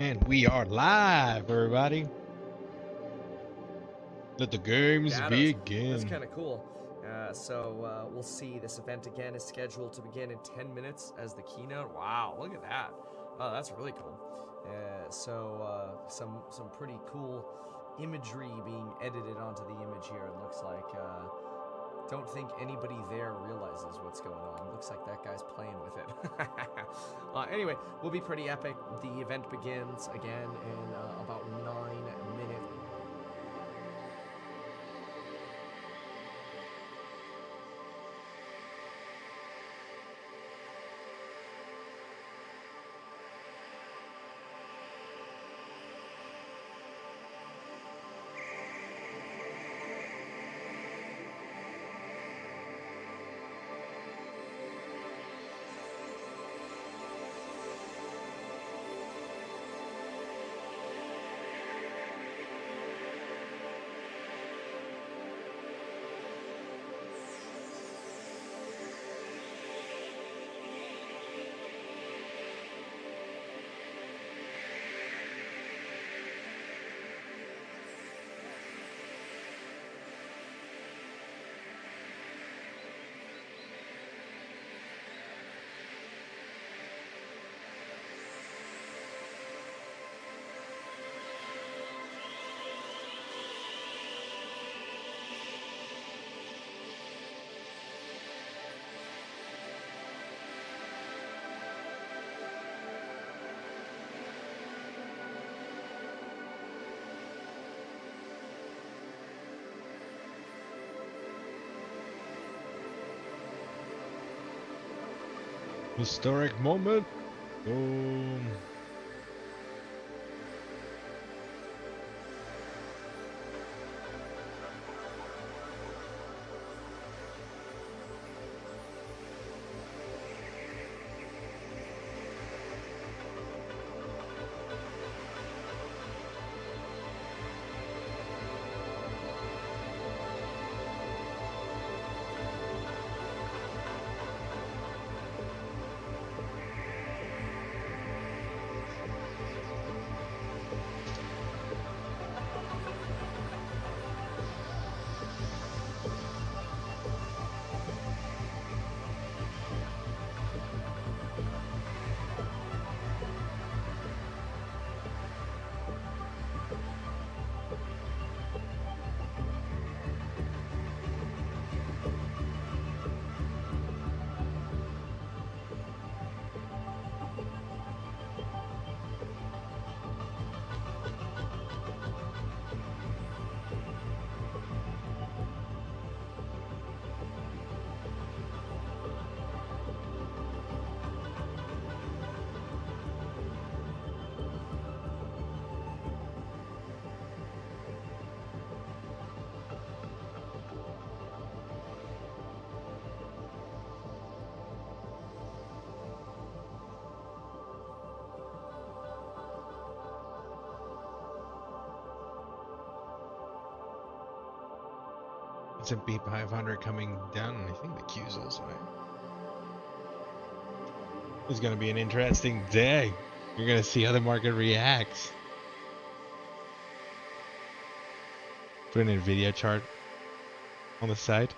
And we are live, everybody. Let the games That's begin. kind of cool. We'll see. This event again is scheduled to begin in 10 minutes as the keynote. Wow, look at that. Oh, that's really cool. Some pretty cool imagery being edited onto the image here. It looks like. Don't think anybody there realizes what's going on. Looks like that guy's playing with it. Anyway, will be pretty epic. The event begins again in about 9 minutes. Historic moment. Boom. S&P 500 coming down, and I think the Q's also. It's going to be an interesting day. You're going to see how the market reacts. Put an Nvidia chart on the side.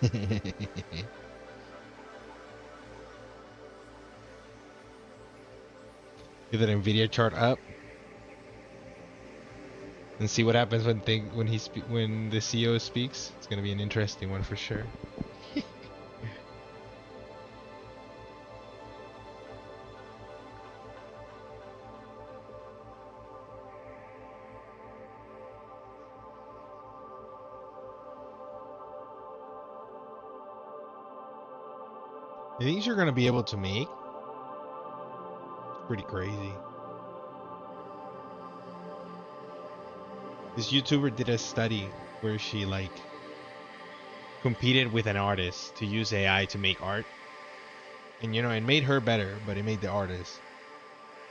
Get that Nvidia chart up and see what happens when the CEO speaks. It's gonna be an interesting one for sure. The things you're gonna be able to make, pretty crazy. This YouTuber did a study where she like competed with an artist to use AI to make art, and it made her better, but it made the artist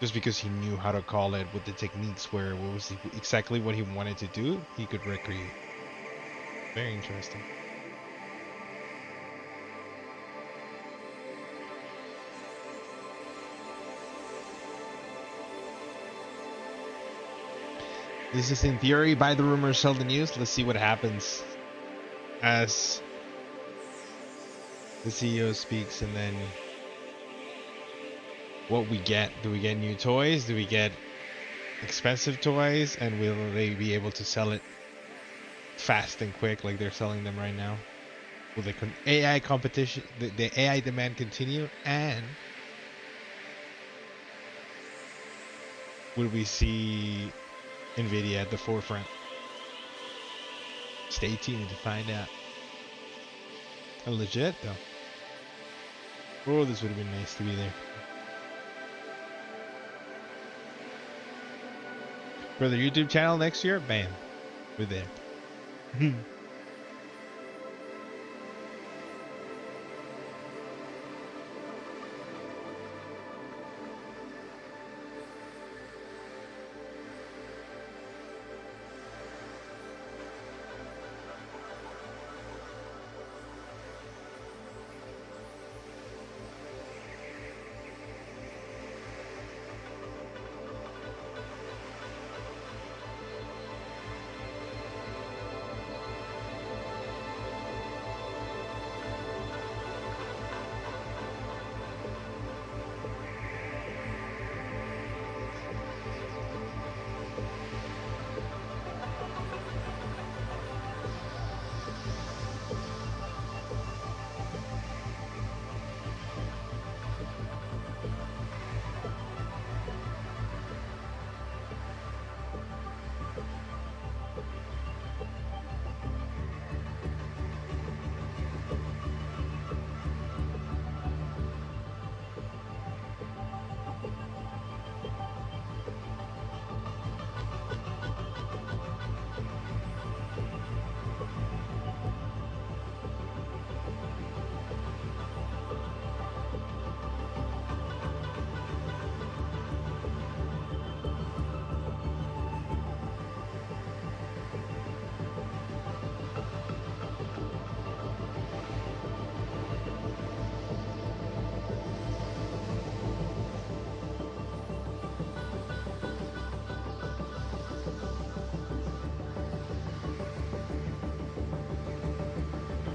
just because he knew how to call it with the techniques where what was exactly what he wanted to do, he could recreate. Very interesting. This is in theory. Buy the rumors, sell the news. Let's see what happens as the CEO speaks, and then what we get. Do we get new toys? Do we get expensive toys? And will they be able to sell it fast and quick like they're selling them right now? Will the AI competition, the AI demand continue? And will we see Nvidia at the forefront? Stay tuned to find out. Legit though. Oh, this would have been nice to be there. For the YouTube channel next year, bam, we're there.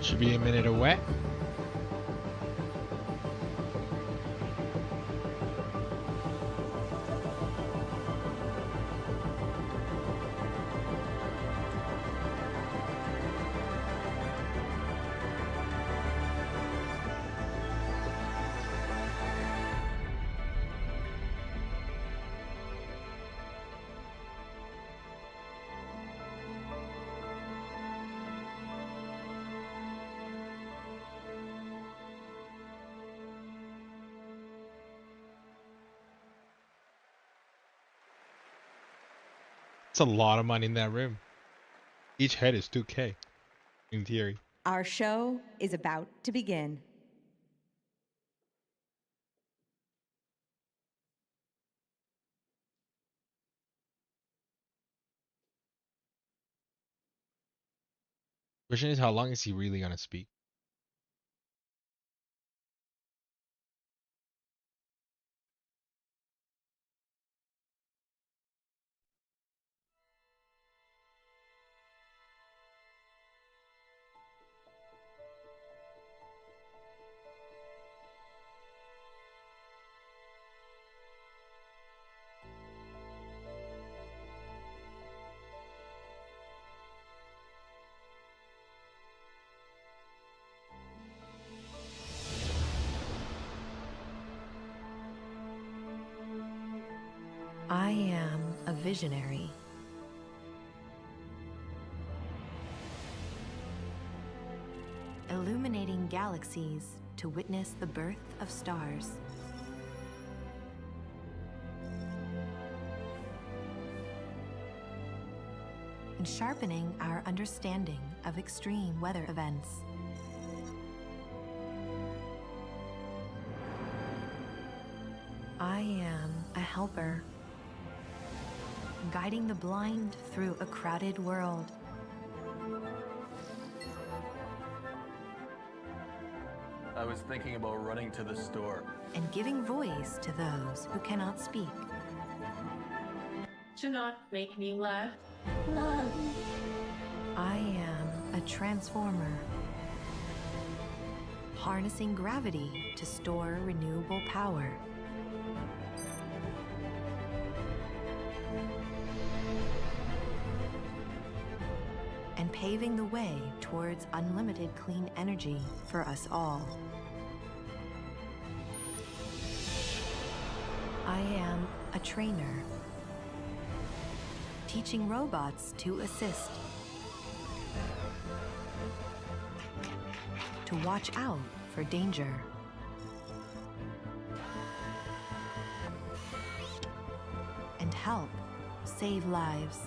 Should be a minute away. It's a lot of money in that room. Each head is 2K in theory. Our show is about to begin. Question is, how long is he really gonna speak? visionary. Illuminating galaxies to witness the birth of stars. And sharpening our understanding of extreme weather events. I am a helper, guiding the blind through a crowded world. I was thinking about running to the store. And giving voice to those who cannot speak. Do not make me laugh. I am a transformer, harnessing gravity to store renewable power. And paving the way towards unlimited clean energy for us all. I am a trainer, teaching robots to assist, to watch out for danger, and help save lives.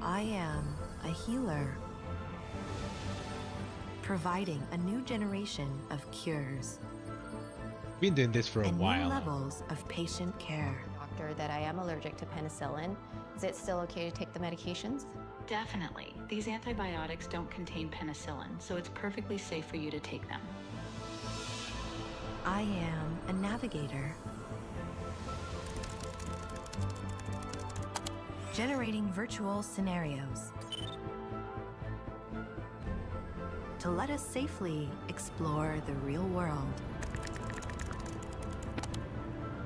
I am a healer, providing a new generation of cures. Been doing this for a and while. new levels of patient care. Doctor, that I am allergic to penicillin. Is it still okay to take the medications? Definitely. These antibiotics don't contain penicillin, so it's perfectly safe for you to take them. I am a navigator, generating virtual scenarios to let us safely explore the real world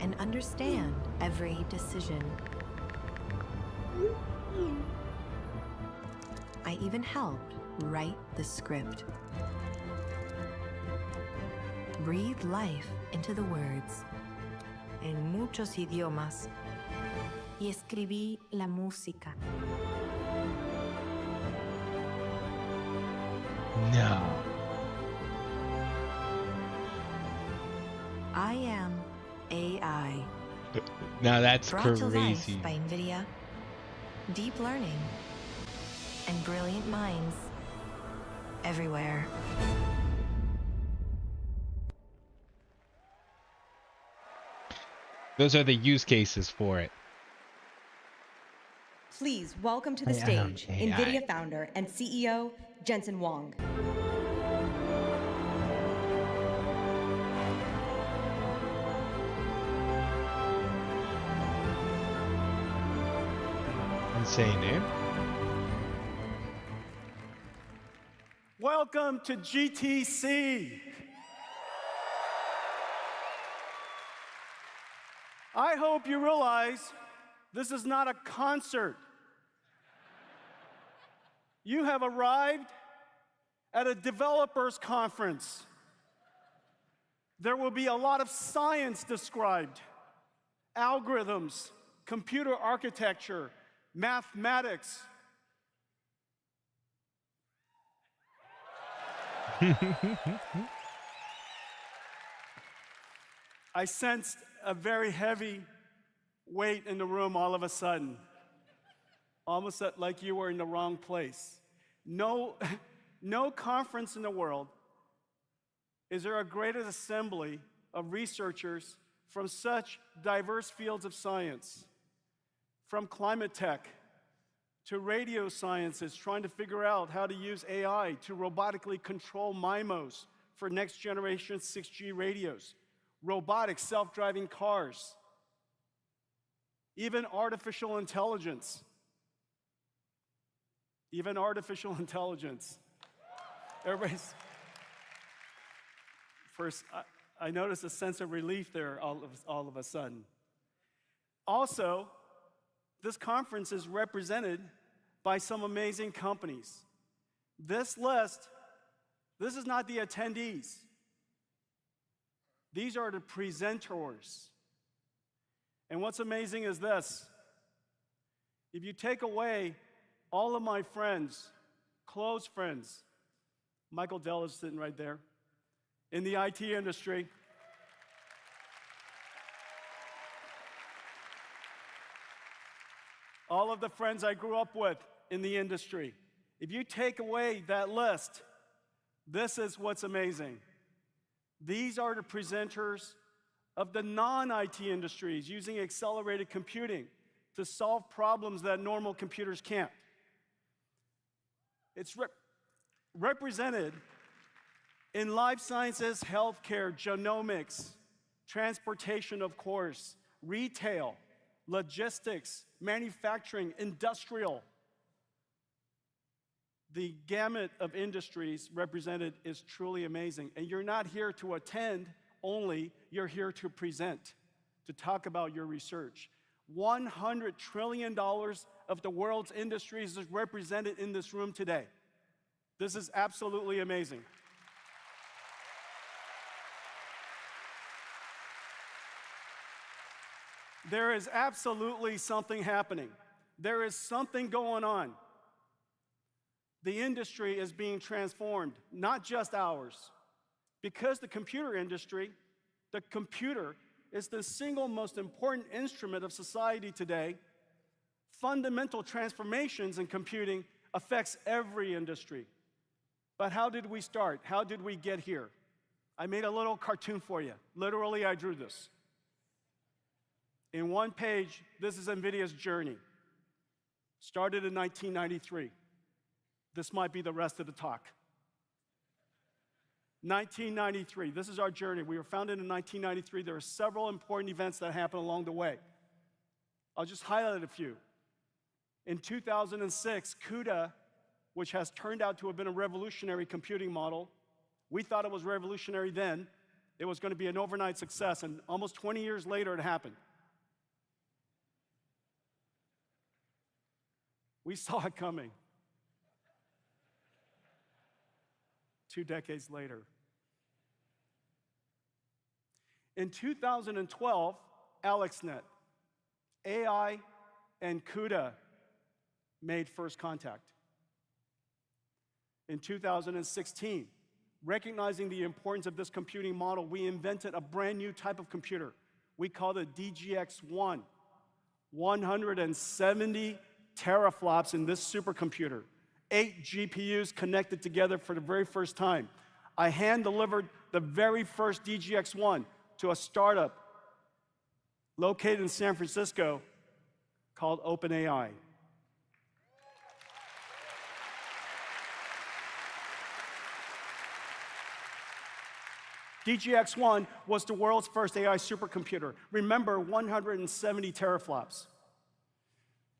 and understand every decision. I even helped write the script. Breathe life into the words en muchos idiomas y escribí la música. No. I am AI. Now that's Brought to life crazy. by Nvidia, deep learning, and brilliant minds everywhere. Those are the use cases for it. Please welcome to the I am stage AI. Nvidia founder and CEO Jensen Huang. Insane, eh? Welcome to GTC. I hope you realize this is not a concert. You have arrived at a developers conference. There will be a lot of science described, algorithms, computer architecture, mathematics. I sensed a very heavy weight in the room all of a sudden. Almost like you were in the wrong place. No conference in the world is there a greater assembly of researchers from such diverse fields of science, from climate tech to radio sciences trying to figure out how to use AI to robotically control MIMOs for next generation 6G radios, robotics, self-driving cars, even artificial intelligence. Even artificial intelligence. Everybody's... First, I noticed a sense of relief there all of a sudden. Also, this conference is represented by some amazing companies. This list, this is not the attendees. These are the presenters. And what's amazing is this. If you take away all of my friends, close friends, Michael Dell is sitting right there, in the IT industry, all of the friends I grew up with in the industry, if you take away that list, this is what's amazing. These are the presenters of the non-IT industries using accelerated computing to solve problems that normal computers can't. It's represented in life sciences, healthcare, genomics, transportation, of course, retail, logistics, manufacturing, industrial. The gamut of industries represented is truly amazing. And you're not here to attend only, you're here to present, to talk about your research. $100 trillion of the world's industries is represented in this room today. This is absolutely amazing. There is absolutely something happening. There is something going on. The industry is being transformed, not just ours. Because the computer industry, the computer is the single most important instrument of society today. Fundamental transformations in computing affects every industry. But how did we start? How did we get here? I made a little cartoon for you. Literally, I drew this. In one page, this is Nvidia's journey. Started in 1993. This might be the rest of the talk. 1993, this is our journey. We were founded in 1993. There are several important events that happened along the way. I'll just highlight a few. In 2006, CUDA, which has turned out to have been a revolutionary computing model, we thought it was revolutionary then. It was going to be an overnight success, and almost 20 years later, it happened. We saw it coming. 2 decades later. In 2012, AlexNet, AI and CUDA made first contact. In 2016, recognizing the importance of this computing model, we invented a brand new type of computer. We called it DGX-1. 170 teraflops in this supercomputer. 8 GPUs connected together for the very first time. I hand-delivered the very first DGX-1 to a startup located in San Francisco called OpenAI. DGX-1 was the world's first AI supercomputer. Remember, 170 teraflops.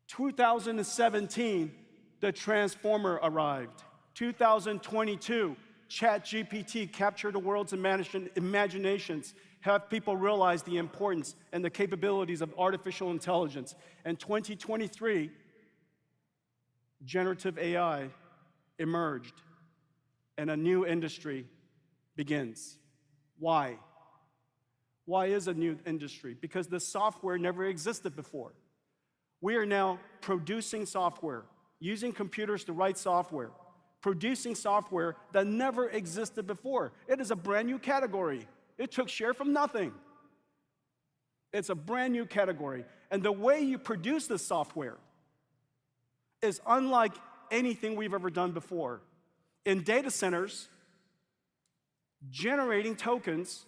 2017, the transformer arrived. 2022, ChatGPT captured the world's imaginations, have people realize the importance and the capabilities of artificial intelligence. And 2023, generative AI emerged, and a new industry begins. Why? Why is a new industry? Because the software never existed before. We are now producing software, using computers to write software, producing software that never existed before. It is a brand new category. It took share from nothing. It's a brand new category. And the way you produce this software is unlike anything we've ever done before. In data centers, generating tokens,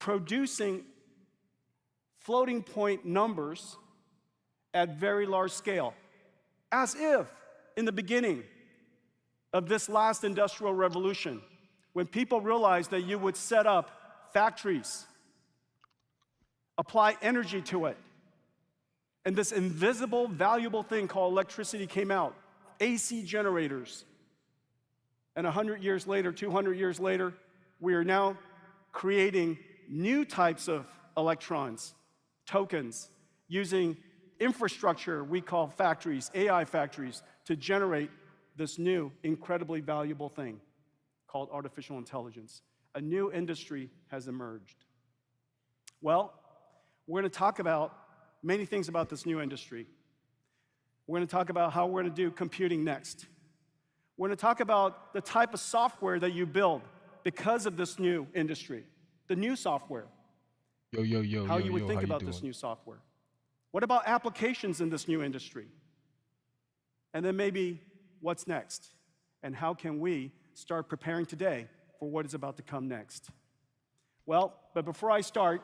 producing floating point numbers at very large scale, as if in the beginning of this last industrial revolution, when people realized that you would set up factories, apply energy to it, and this invisible, valuable thing called electricity came out, AC generators. And 100 years later, 200 years later, we are now creating new types of electrons, tokens, using infrastructure we call factories, AI factories, to generate this new, incredibly valuable thing called artificial intelligence. A new industry has emerged. Well, We're going to talk about many things about this new industry. We're going to talk about how we're going to do computing next. We're going to talk about the type of software that you build because of this new industry, the new software. How you would think about this new software. What about applications in this new industry? And then maybe what's next? And how can we start preparing today for what is about to come next? Well, but before I start,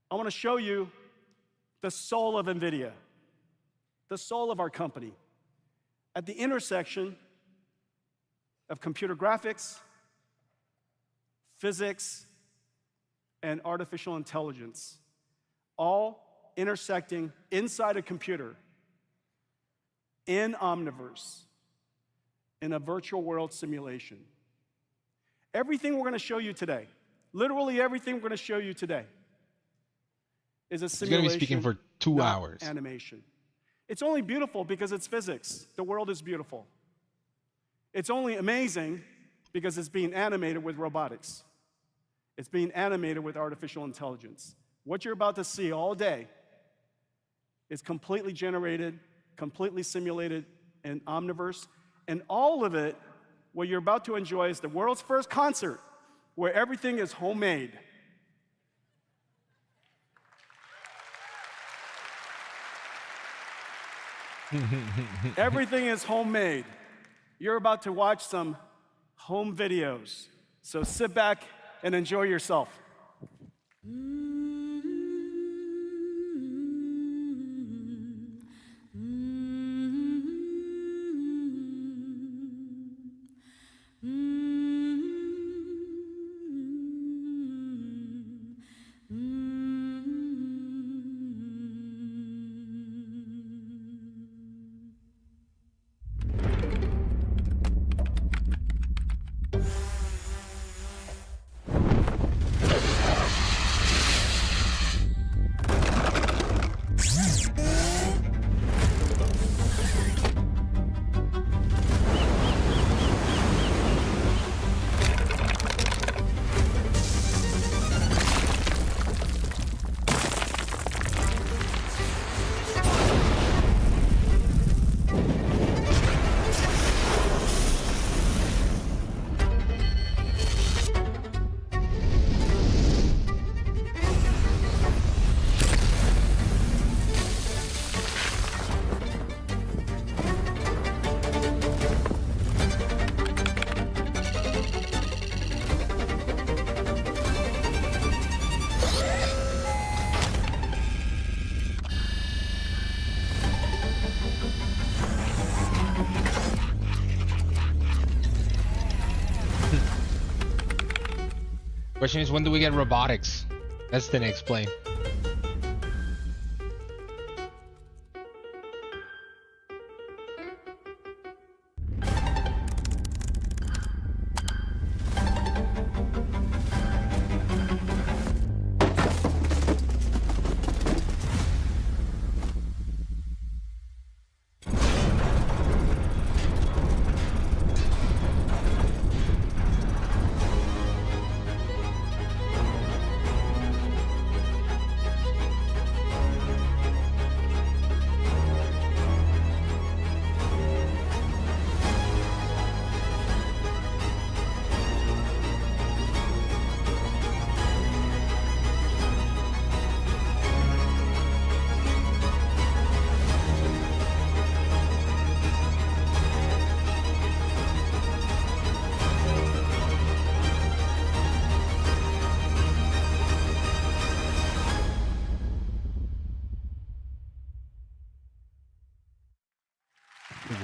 I want to show you the soul of Nvidia, the soul of our company, at the intersection of computer graphics, physics, and artificial intelligence, all intersecting inside a computer in Omniverse, in a virtual world simulation. Everything we're going to show you today, literally everything we're going to show you today, is a simulation. He's going to be speaking for 2 hours. Animation. It's only beautiful because it's physics. The world is beautiful. It's only amazing because it's being animated with robotics. It's being animated with artificial intelligence. What you're about to see all day is completely generated, completely simulated in Omniverse, and all of it, what you're about to enjoy is the world's first concert where everything is homemade. Everything is homemade. You're about to watch some home videos. So sit back and enjoy yourself. Question is, when do we get robotics? That's the next plane.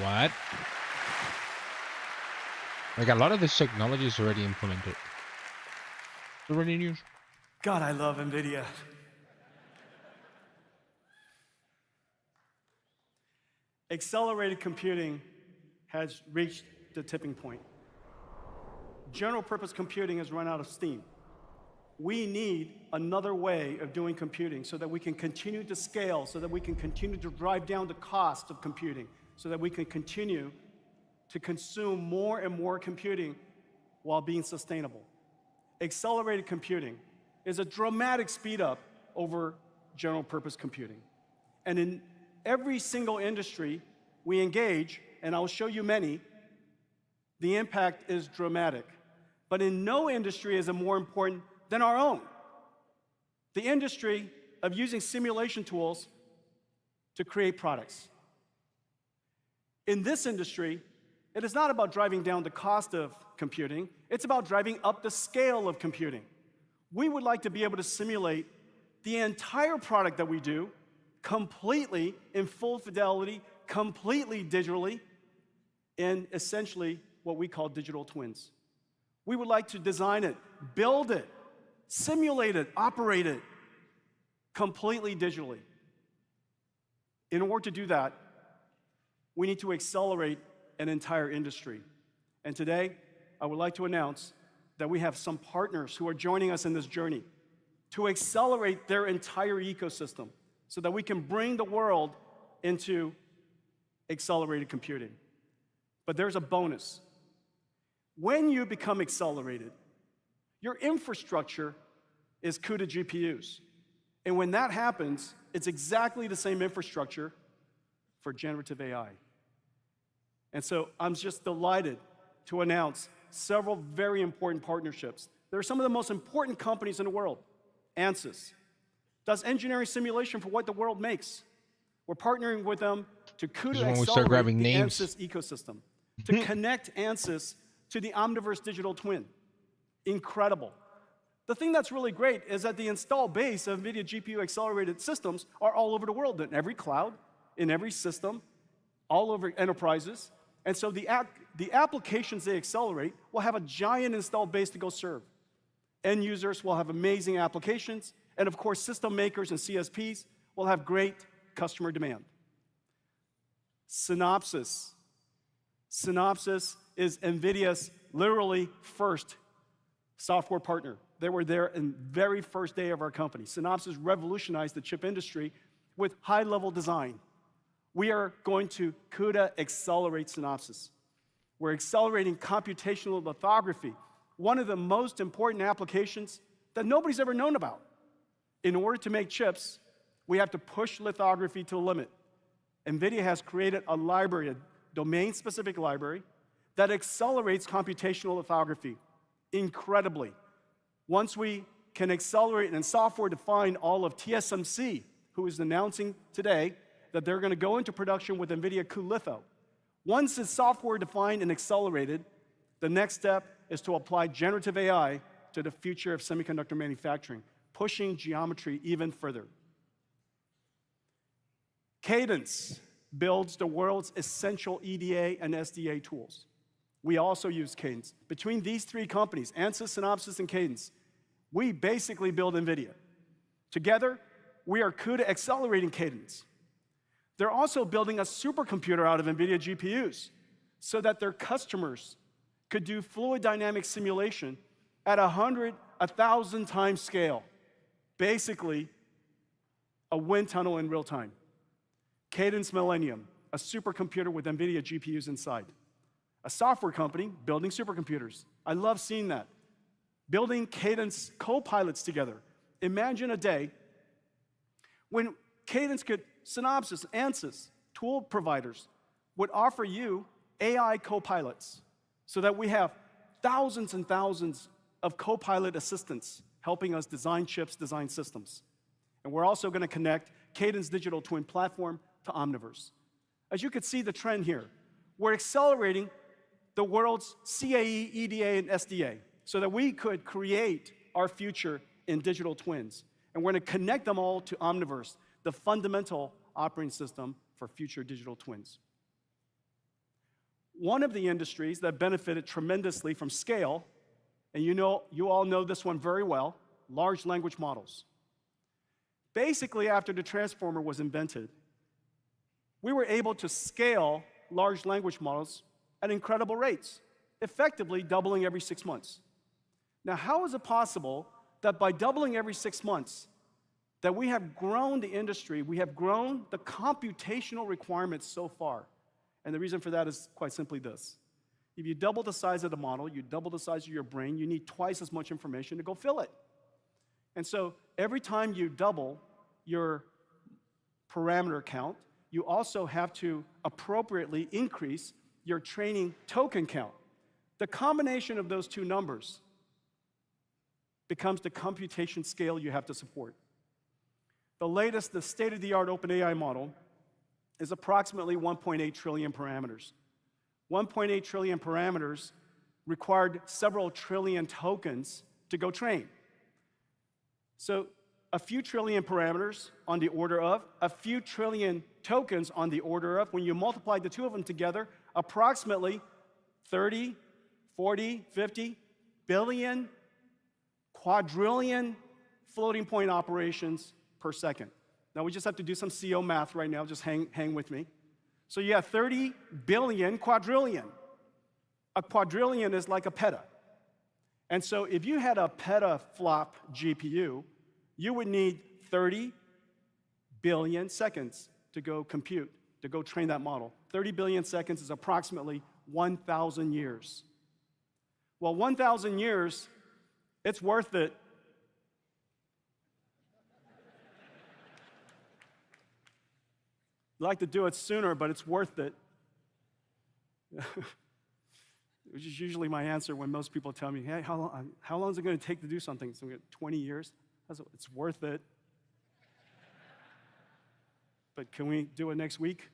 What? Like, a lot of this technology is already implemented. It's already in use. God, I love Nvidia. Accelerated computing has reached the tipping point. General purpose computing has run out of steam. We need another way of doing computing so that we can continue to scale, so that we can continue to drive down the cost of computing, so that we can continue to consume more and more computing while being sustainable. Accelerated computing is a dramatic speed up over general purpose computing. And in every single industry we engage, and I'll show you many, the impact is dramatic. But in no industry is it more important than our own. The industry of using simulation tools to create products. In this industry, it is not about driving down the cost of computing, it's about driving up the scale of computing. We would like to be able to simulate the entire product that we do completely in full fidelity, completely digitally, in essentially what we call digital twins. We would like to design it, build it, simulate it, operate it completely digitally. In order to do that, we need to accelerate an entire industry. And today, I would like to announce that we have some partners who are joining us in this journey to accelerate their entire ecosystem so that we can bring the world into accelerated computing. But there's a bonus. When you become accelerated, your infrastructure is CUDA GPUs. And when that happens, it's exactly the same infrastructure for generative AI. And so I'm just delighted to announce several very important partnerships. They're some of the most important companies in the world. Ansys does engineering simulation for what the world makes. We're partnering with them to CUDA accelerate the Ansys ecosystem, to connect Ansys to the Omniverse digital twin. Incredible. The thing that's really great is that the installed base of NVIDIA GPU accelerated systems are all over the world, in every cloud, in every system, all over enterprises. And so the applications they accelerate will have a giant installed base to go serve. End users will have amazing applications, and of course, system makers and CSPs will have great customer demand. Synopsys. Synopsys is NVIDIA's literally first software partner. They were there in the very first day of our company. Synopsys revolutionized the chip industry with high-level design. We are going to CUDA accelerate Synopsys. We're accelerating computational lithography, one of the most important applications that nobody's ever known about. In order to make chips, we have to push lithography to the limit. NVIDIA has created a library, a domain-specific library, that accelerates computational lithography incredibly. Once we can accelerate and software-define all of TSMC, who is announcing today that they're going to go into production with NVIDIA cuLitho. Once it's software-defined and accelerated, the next step is to apply generative AI to the future of semiconductor manufacturing, pushing geometry even further. Cadence builds the world's essential EDA and SDA tools. We also use Cadence. Between these three companies, Ansys, Synopsys, and Cadence, we basically build NVIDIA. Together, we are CUDA accelerating Cadence. They're also building a supercomputer out of NVIDIA GPUs so that their customers could do fluid dynamic simulation at 100, 1,000 times scale. Basically, a wind tunnel in real time. Cadence Millennium, a supercomputer with NVIDIA GPUs inside. A software company building supercomputers. I love seeing that. Building Cadence co-pilots together. Imagine a day when Cadence could, Synopsys, Ansys, tool providers would offer you AI co-pilots so that we have thousands and thousands of co-pilot assistants helping us design chips, design systems. And we're also going to connect Cadence Digital Twin Platform to Omniverse. As you can see the trend here, we're accelerating the world's CAE, EDA, and SDA so that we could create our future in digital twins. And we're going to connect them all to Omniverse, the fundamental operating system for future digital twins. One of the industries that benefited tremendously from scale, and you all know this one very well, large language models. Basically, after the transformer was invented, we were able to scale large language models at incredible rates, effectively doubling every 6 months. Now, how is it possible that by doubling every 6 months, that we have grown the industry, we have grown the computational requirements so far? And the reason for that is quite simply this. If you double the size of the model, you double the size of your brain, you need twice as much information to go fill it. And so every time you double your parameter count, you also have to appropriately increase your training token count. The combination of those two numbers becomes the computation scale you have to support. The latest, the state-of-the-art OpenAI model is approximately 1.8 trillion parameters. 1.8 trillion parameters required several trillion tokens to go train. So a few trillion parameters on the order of, a few trillion tokens on the order of, when you multiply the two of them together, approximately 30, 40, 50 billion, quadrillion floating point operations per second. Now we just have to do some CO math right now, just hang with me. So you have 30 billion quadrillion. A quadrillion is like a peta. And so if you had a petaflop GPU, you would need 30 billion seconds to go compute, to go train that model. 30 billion seconds is approximately 1,000 years. Well, 1,000 years, it's worth it. I'd like to do it sooner, but it's worth it. Which is usually my answer when most people tell me, hey, how long is it going to take to do something? So 20 years? It's worth it. But can we do it next week?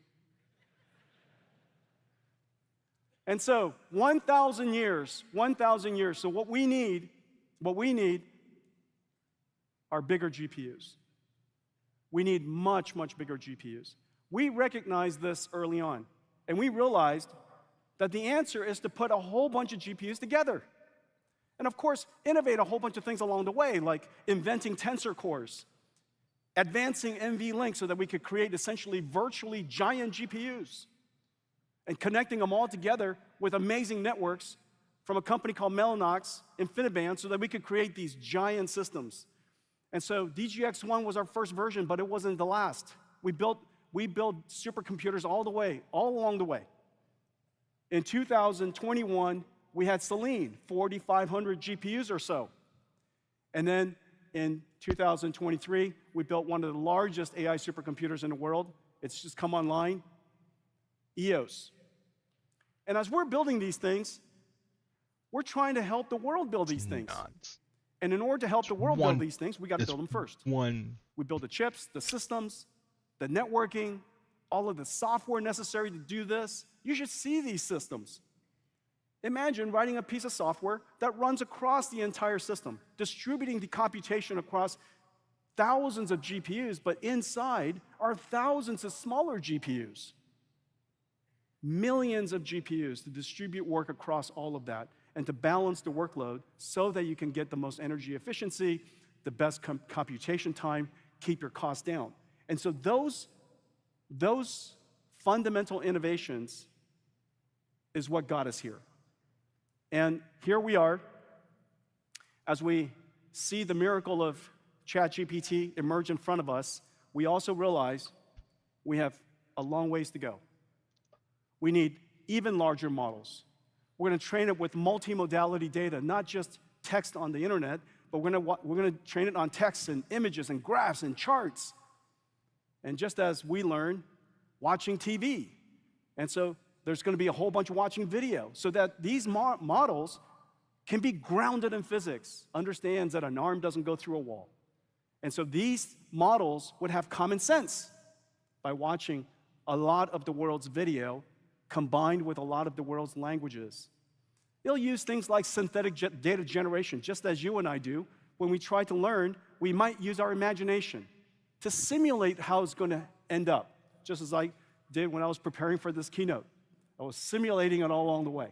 And so 1,000 years, 1,000 years. So what we need are bigger GPUs. We need much, much bigger GPUs. We recognized this early on, and we realized that the answer is to put a whole bunch of GPUs together. And of course, innovate a whole bunch of things along the way, like inventing tensor cores, advancing NVLink so that we could create essentially virtually giant GPUs, and connecting them all together with amazing networks from a company called Mellanox, InfiniBand, so that we could create these giant systems. And so DGX-1 was our first version, but it wasn't the last. We built supercomputers all along the way. In 2021, we had Selene, 4,500 GPUs or so. And then in 2023, we built one of the largest AI supercomputers in the world. It's just come online, EOS. And as we're building these things, we're trying to help the world build these things. And in order to help the world build these things, we got to build them first. We build the chips, the systems, the networking, all of the software necessary to do this. You should see these systems. Imagine writing a piece of software that runs across the entire system, distributing the computation across thousands of GPUs, but inside are thousands of smaller GPUs. Millions of GPUs to distribute work across all of that and to balance the workload so that you can get the most energy efficiency, the best computation time, keep your costs down. And so those fundamental innovations is what got us here. And here we are, as we see the miracle of ChatGPT emerge in front of us, we also realize we have a long ways to go. We need even larger models. We're going to train it with multimodality data, not just text on the internet, but we're going to train it on text and images and graphs and charts. And just as we learn, watching TV. And so there's going to be a whole bunch of watching video so that these models can be grounded in physics, understands that an arm doesn't go through a wall. And so these models would have common sense by watching a lot of the world's video combined with a lot of the world's languages. They'll use things like synthetic data generation, just as you and I do. When we try to learn, we might use our imagination to simulate how it's going to end up, just as I did when I was preparing for this keynote. I was simulating it all along the way.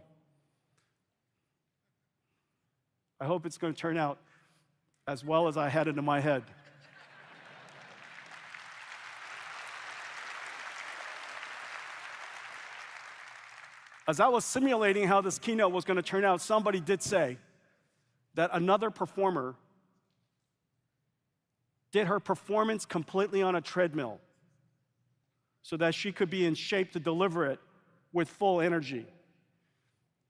I hope it's going to turn out as well as I had it in my head. As I was simulating how this keynote was going to turn out, somebody did say that another performer did her performance completely on a treadmill so that she could be in shape to deliver it with full energy.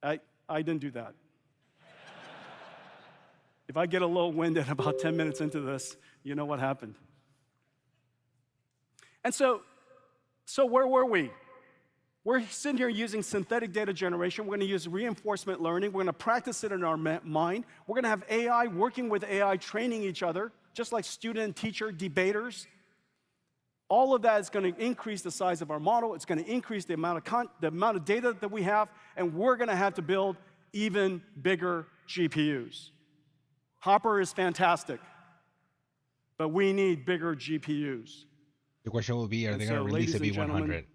I didn't do that. If I get a little winded about 10 minutes into this, you know what happened. And so where were we? We're sitting here using synthetic data generation. We're going to use reinforcement learning. We're going to practice it in our mind. We're going to have AI working with AI, training each other, just like student and teacher debaters. All of that is going to increase the size of our model. It's going to increase the amount of data that we have, and we're going to have to build even bigger GPUs. Hopper is fantastic, but we need bigger GPUs. The question will be, are they going to release a B100?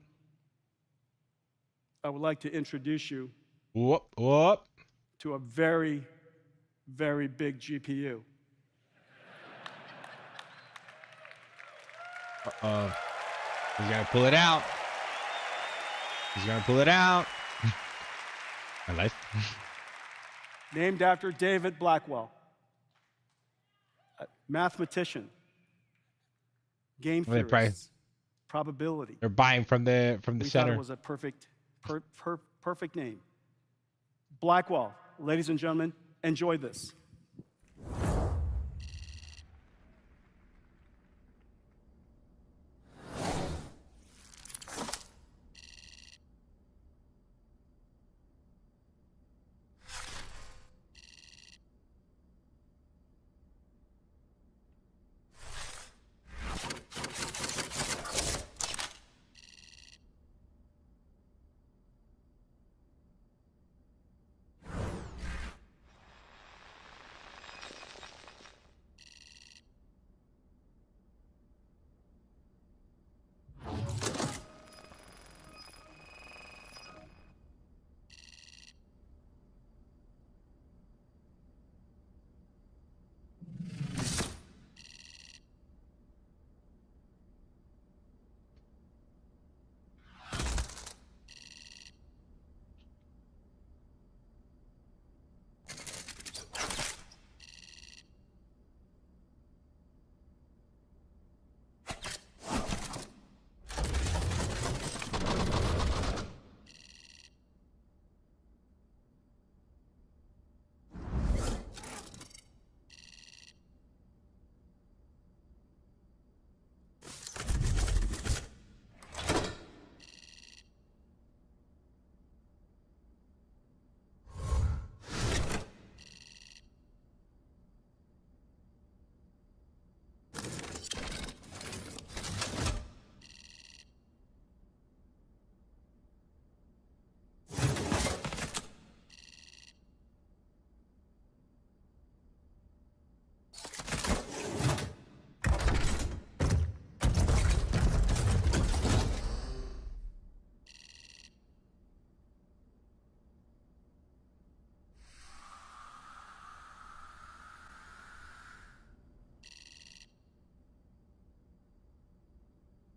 I would like to introduce you Whoop. to a very, very big GPU. Uh-oh. He's going to pull it out. He's going to pull it out. My life. Named after David Blackwell, a mathematician, game theorist, probability. They're buying from the We center. thought it was a perfect name. Blackwell, ladies and gentlemen, enjoy this.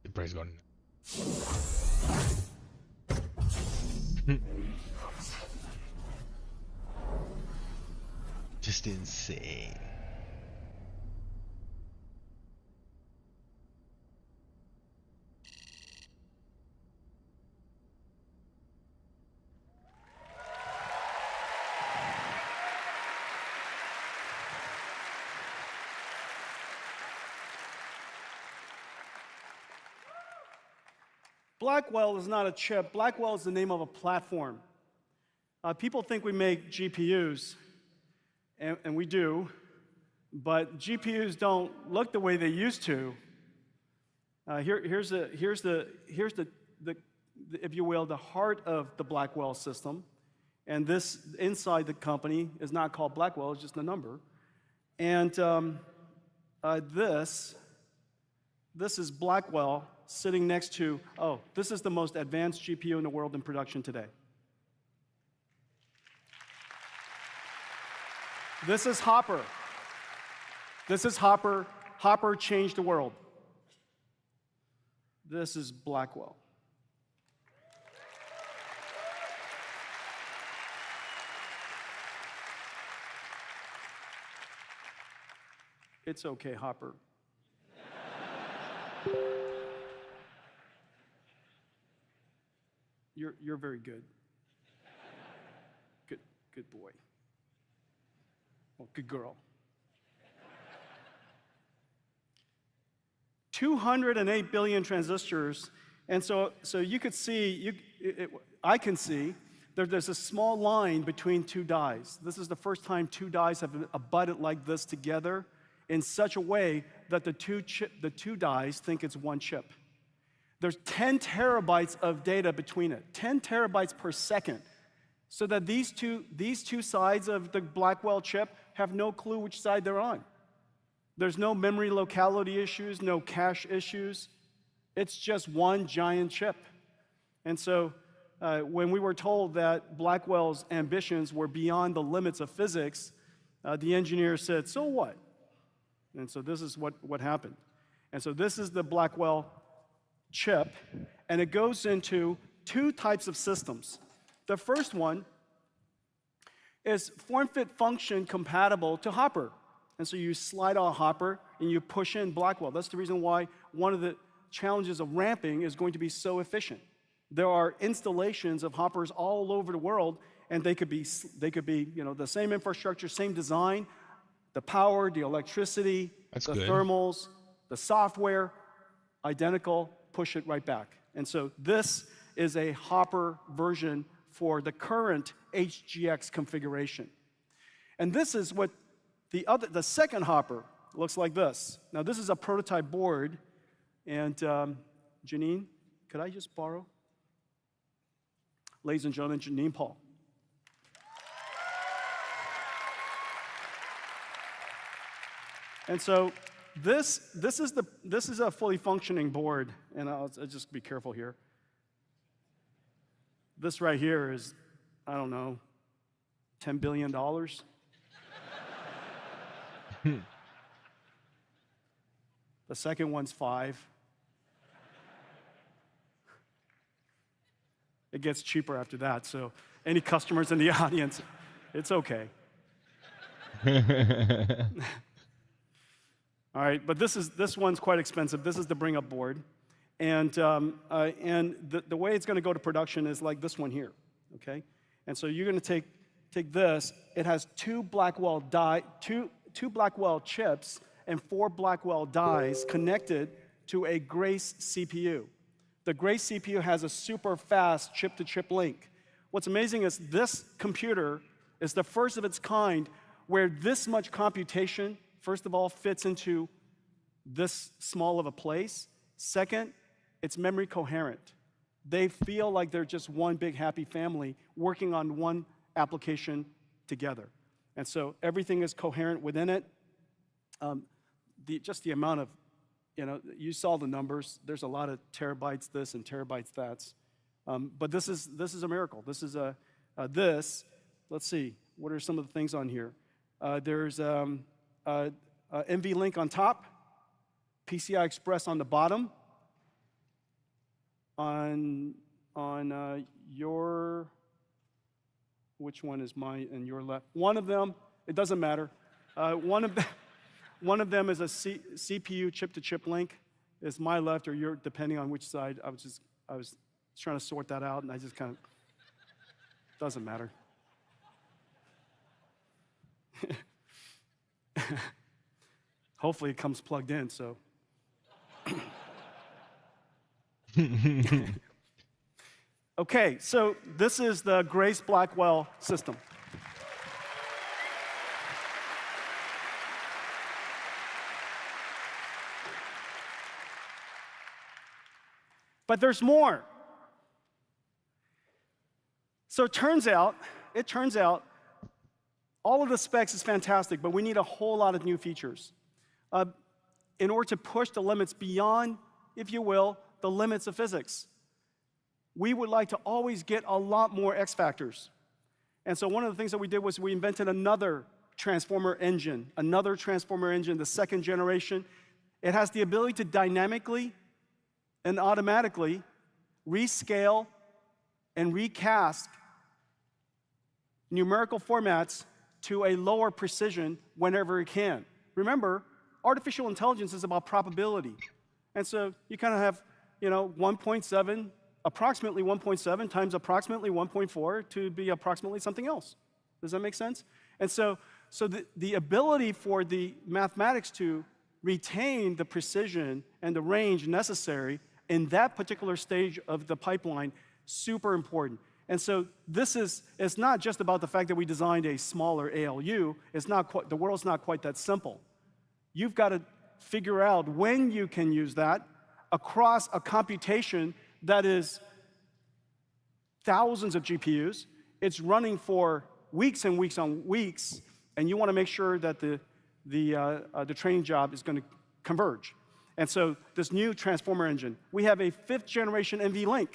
The price gone. Just insane. Blackwell is not a chip. Blackwell is the name of a platform. People think we make GPUs, and we do, but GPUs don't look the way they used to. Here's the if you will, the heart of the Blackwell system, and this inside the company is not called Blackwell; it's just a number. And this is Blackwell sitting next to, this is the most advanced GPU in the world in production today. This is Hopper. This is Hopper. Hopper changed the world. This is Blackwell. It's okay, Hopper. You're very good. Good boy. Well, good girl. 208 billion transistors, and so you could see, I can see, there's a small line between two dies. This is the first time two dies have abutted like this together in such a way that the two dies think it's one chip. There's 10 terabytes of data between it, 10 terabytes per second, so that these two sides of the Blackwell chip have no clue which side they're on. There's no memory locality issues, no cache issues. It's just one giant chip. And so when we were told that Blackwell's ambitions were beyond the limits of physics, the engineer said, so what? And so this is what happened. And so this is the Blackwell chip, and it goes into two types of systems. The first one is form-fit-function compatible to Hopper. And so you slide out Hopper and you push in Blackwell. That's the reason why one of the challenges of ramping is going to be so efficient. There are installations of Hoppers all over the world, and they could be the same infrastructure, same design, the power, the electricity, the thermals, the software, identical, push it right back. And so this is a Hopper version for the current HGX configuration. And this is what the second Hopper looks like this. Now this is a prototype board, and Janine, could I just borrow? Ladies and gentlemen, Janine Paul. And so this is a fully functioning board, and I'll just be careful here. This right here is, I don't know, $10 billion. The second one's 5. It gets cheaper after that, so any customers in the audience, it's okay. All right, but this one's quite expensive. This is the bring-up board, and the way it's going to go to production is like this one here, okay? And so you're going to take this. It has two Blackwell chips and 4 Blackwell dies connected to a Grace CPU. The Grace CPU has a super fast chip-to-chip link. What's amazing is this computer is the first of its kind where this much computation, first of all, fits into this small of a place. Second, it's memory coherent. They feel like they're just one big happy family working on one application together. And so everything is coherent within it. Just the amount of, you saw the numbers. There's a lot of terabytes this and terabytes that. But this is a miracle. This is let's see, what are some of the things on here? There's NVLink on top, PCI Express on the bottom. On your, which one is mine and your left? One of them, it doesn't matter. One of them is a CPU chip-to-chip link. Is my left or your, depending on which side. I was trying to sort that out, and I just kind of, doesn't matter. Hopefully it comes plugged in, so. Okay, so this is the Grace Blackwell system. But there's more. So it turns out, all of the specs is fantastic, but we need a whole lot of new features in order to push the limits beyond, if you will, the limits of physics. We would like to always get a lot more X factors. And so one of the things that we did was we invented another transformer engine, the second generation. It has the ability to dynamically and automatically rescale and recast numerical formats to a lower precision whenever it can. Remember, artificial intelligence is about probability. And so you kind of have, 1.7, approximately 1.7 times approximately 1.4 to be approximately something else. Does that make sense? And so the ability for the mathematics to retain the precision and the range necessary in that particular stage of the pipeline, super important. And so it's not just about the fact that we designed a smaller ALU. The world's not quite that simple. You've got to figure out when you can use that across a computation that is thousands of GPUs. It's running for weeks and weeks on weeks, and you want to make sure that the training job is going to converge. And so this new transformer engine, we have a 5th generation NVLink.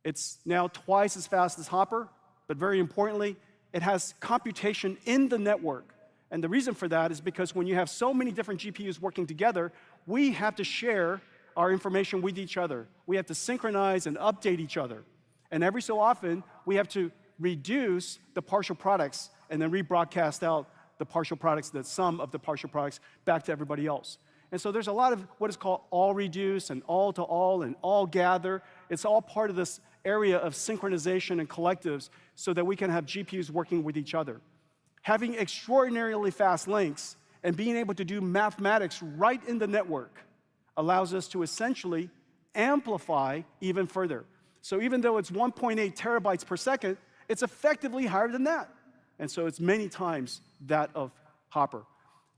It's now twice as fast as Hopper, but very importantly, it has computation in the network. And the reason for that is because when you have so many different GPUs working together, we have to share our information with each other. We have to synchronize and update each other. And every so often, we have to reduce the partial products and then rebroadcast out the partial products, the sum of the partial products, back to everybody else. And so there's a lot of what is called all reduce and all to all and all gather. It's all part of this area of synchronization and collectives so that we can have GPUs working with each other. Having extraordinarily fast links and being able to do mathematics right in the network allows us to essentially amplify even further. So even though it's 1.8 terabytes per second, it's effectively higher than that. And so it's many times that of Hopper.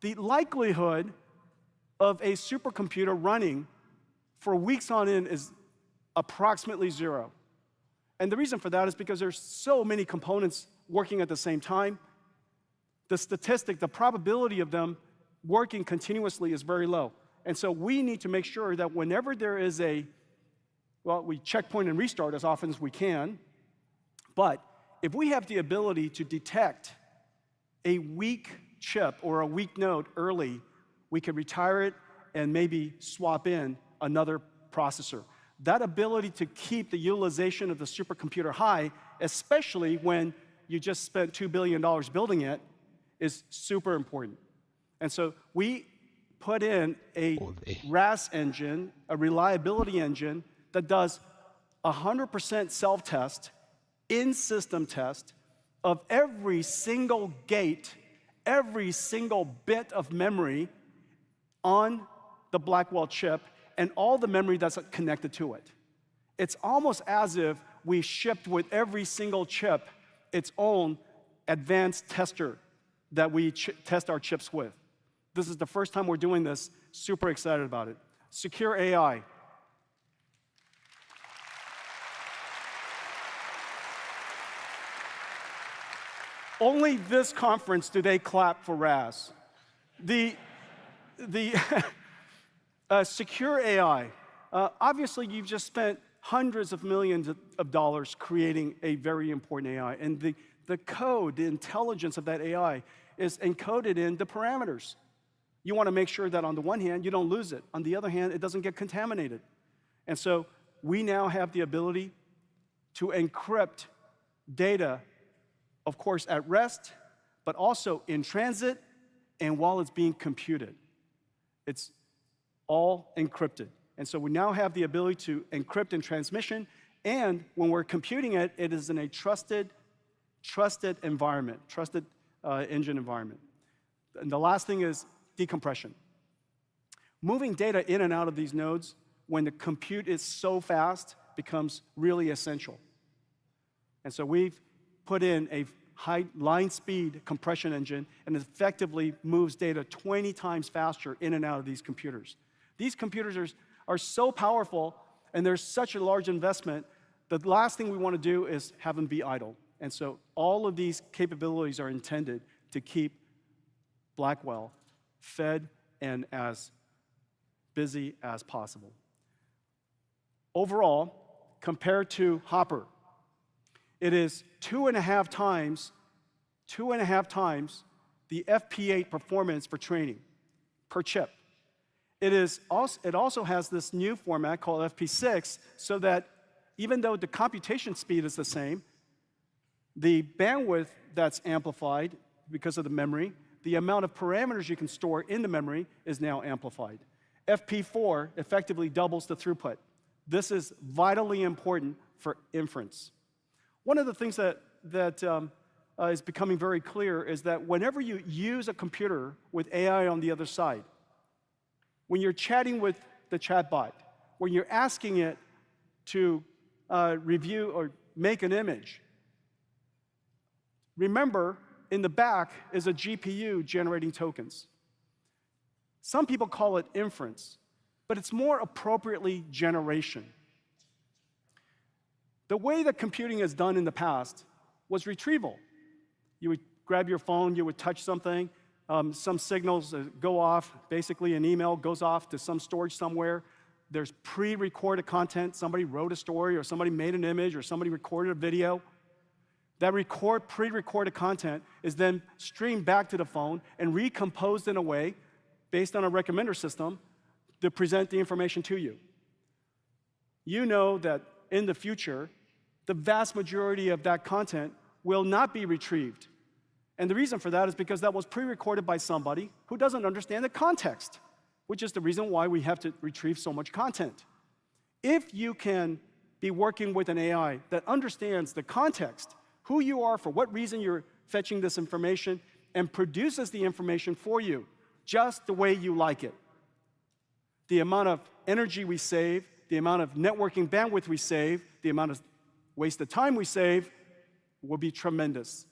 The likelihood of a supercomputer running for weeks on end is approximately 0. And the reason for that is because there's so many components working at the same time. The probability of them working continuously is very low. And so we need to make sure that whenever there is we checkpoint and restart as often as we can, but if we have the ability to detect a weak chip or a weak node early, we can retire it and maybe swap in another processor. That ability to keep the utilization of the supercomputer high, especially when you just spent $2 billion building it, is super important. And so we put in a RAS engine, a reliability engine, that does 100% self-test, in-system test of every single gate, every single bit of memory on the Blackwell chip, and all the memory that's connected to it. It's almost as if we shipped with every single chip its own advanced tester that we test our chips with. This is the first time we're doing this. Super excited about it. Secure AI. Only this conference do they clap for RAS. The secure AI. Obviously, you've just spent hundreds of millions of dollars creating a very important AI. And the code, the intelligence of that AI is encoded in the parameters. You want to make sure that on the one hand, you don't lose it. On the other hand, it doesn't get contaminated. And so we now have the ability to encrypt data, of course, at rest, but also in transit and while it's being computed. It's all encrypted. And so we now have the ability to encrypt in transmission, and when we're computing it, it is in a trusted environment, trusted engine environment. And the last thing is decompression. Moving data in and out of these nodes when the compute is so fast becomes really essential. And so we've put in a high line speed compression engine and effectively moves data 20 times faster in and out of these computers. These computers are so powerful, and there's such a large investment, the last thing we want to do is have them be idle. And so all of these capabilities are intended to keep Blackwell fed and as busy as possible. Overall, compared to Hopper, it is 2.5 times the FP8 performance for training per chip. It also has this new format called FP6, so that even though the computation speed is the same, the bandwidth that's amplified because of the memory, the amount of parameters you can store in the memory is now amplified. FP4 effectively doubles the throughput. This is vitally important for inference. One of the things that is becoming very clear is that whenever you use a computer with AI on the other side, when you're chatting with the chatbot, when you're asking it to review or make an image, remember, in the back is a GPU generating tokens. Some people call it inference, but it's more appropriately generation. The way that computing is done in the past was retrieval. You would grab your phone, you would touch something, some signals go off, basically an email goes off to some storage somewhere. There's pre-recorded content. Somebody wrote a story, or somebody made an image, or somebody recorded a video. That pre-recorded content is then streamed back to the phone and recomposed in a way, based on a recommender system, to present the information to you. You know that in the future, the vast majority of that content will not be retrieved. And the reason for that is because that was pre-recorded by somebody who doesn't understand the context, which is the reason why we have to retrieve so much content. If you can be working with an AI that understands the context, who you are, for what reason you're fetching this information, and produces the information for you just the way you like it, the amount of energy we save, the amount of networking bandwidth we save, the amount of wasted time we save will be tremendous.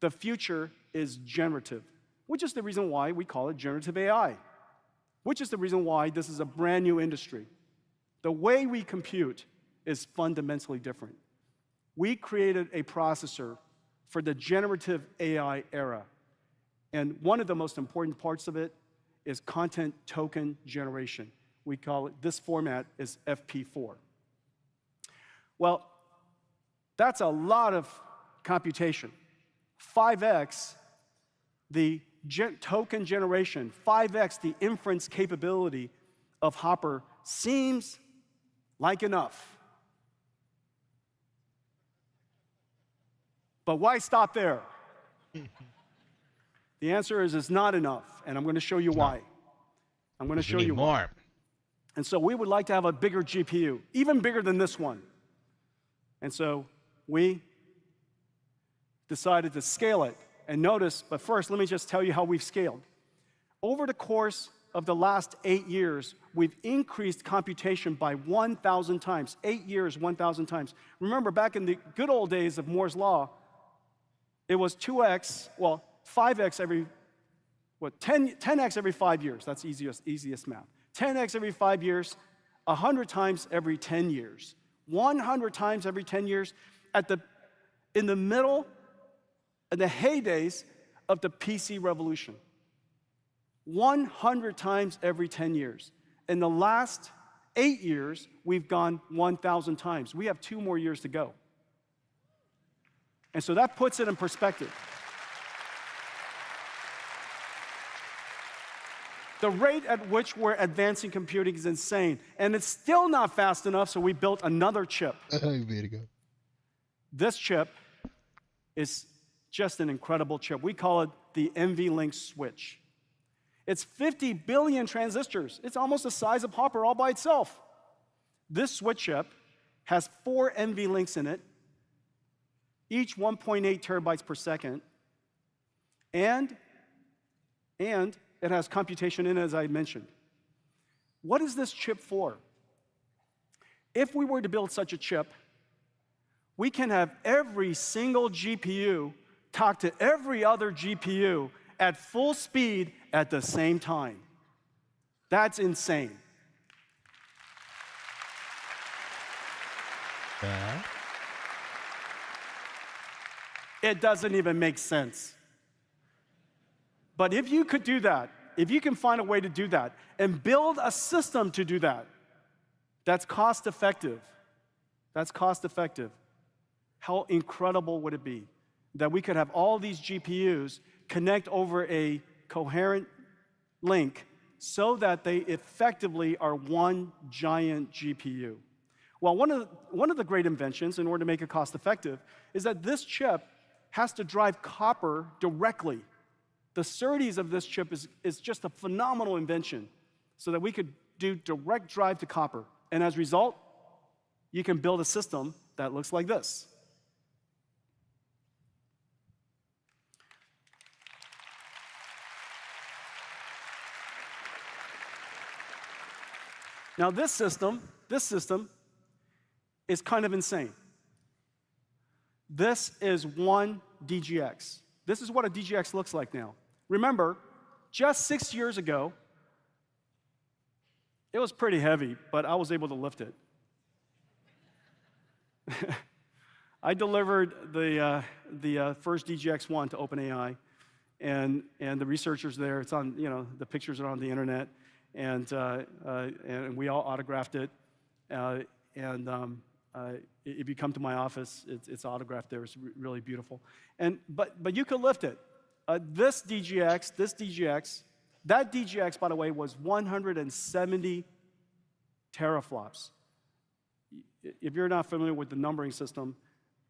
The future is generative, which is the reason why we call it generative AI, which is the reason why this is a brand new industry. The way we compute is fundamentally different. We created a processor for the generative AI era. And one of the most important parts of it is content token generation. We call it, this format is FP4. Well, that's a lot of computation. 5x the token generation, 5x the inference capability of Hopper seems like enough. But why stop there? The answer is it's not enough, and I'm going to show you why. I'm going to show you more. Why. And so we would like to have a bigger GPU, even bigger than this one. And so we decided to scale it. And notice, but first, let me just tell you how we've scaled. Over the course of the last 8 years, we've increased computation by 1,000 times. 8 years, 1,000 times. Remember, back in the good old days of Moore's Law, it was 2x, well, 5x every, 10x every 5 years. That's easiest math. 10x every 5 years, 100 times every 10 years. 100 times every 10 years in the middle, in the heydays of the PC revolution. 100 times every 10 years. In the last 8 years, we've gone 1,000 times. We have 2 more years to go. And so that puts it in perspective. The rate at which we're advancing computing is insane. And it's still not fast enough, so we built another chip. This chip is just an incredible chip. We call it the NVLink switch. It's 50 billion transistors. It's almost the size of Hopper all by itself. This switch chip has 4 NVLinks in it, each 1.8 terabytes per second, and it has computation in it, as I mentioned. What is this chip for? If we were to build such a chip, we can have every single GPU talk to every other GPU at full speed at the same time. That's insane. It doesn't even make sense. But if you could do that, if you can find a way to do that and build a system to do that, that's cost effective. That's cost effective. How incredible would it be that we could have all these GPUs connect over a coherent link so that they effectively are one giant GPU? Well, one of the great inventions in order to make it cost effective is that this chip has to drive copper directly. The SerDes of this chip is just a phenomenal invention so that we could do direct drive to copper. And as a result, you can build a system that looks like this. Now this system is kind of insane. This is one DGX. This is what a DGX looks like now. Remember, just 6 years ago, it was pretty heavy, but I was able to lift it. I delivered the first DGX-1 to OpenAI, and the researchers there, it's on, the pictures are on the internet, and we all autographed it. If you come to my office, it's autographed there. It's really beautiful. But you could lift it. This DGX, that DGX, by the way, was 170 teraflops. If you're not familiar with the numbering system,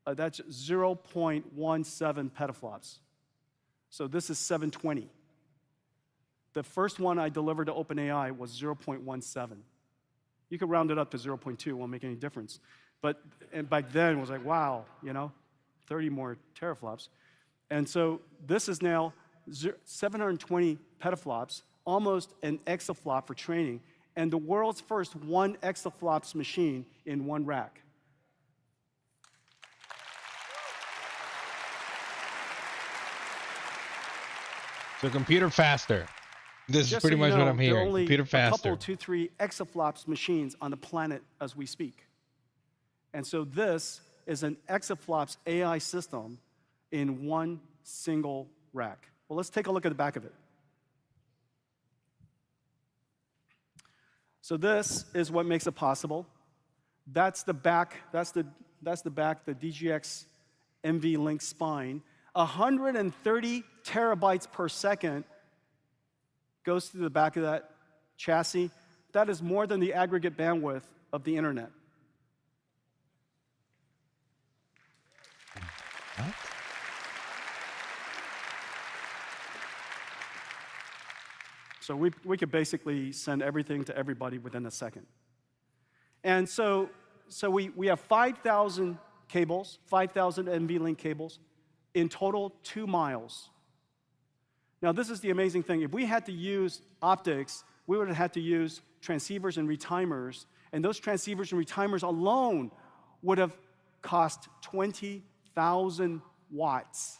that's 0.17 petaflops. So this is 720. The first one I delivered to OpenAI was 0.17. You could round it up to 0.2, won't make any difference. And back then it was like, wow, 30 more teraflops. And so this is now 720 petaflops, almost an exaflop for training, and the world's first 1 exaflops machine in one rack. So computer faster. This Just is pretty so much you know, what I'm there are hearing. only Computer a faster. couple, 2, 3 exaflops machines on the planet as we speak. And so this is an exaflops AI system in one single rack. Well, let's take a look at the back of it. So this is what makes it possible. That's the back, the DGX NVLink spine. 130 terabytes per second goes through the back of that chassis. That is more than the aggregate bandwidth of the internet. What? So we could basically send everything to everybody within a second. And so we have 5,000 cables, 5,000 NVLink cables, in total 2 miles. Now this is the amazing thing. If we had to use optics, we would have had to use transceivers and retimers, and those transceivers and retimers alone would have cost 20,000 watts.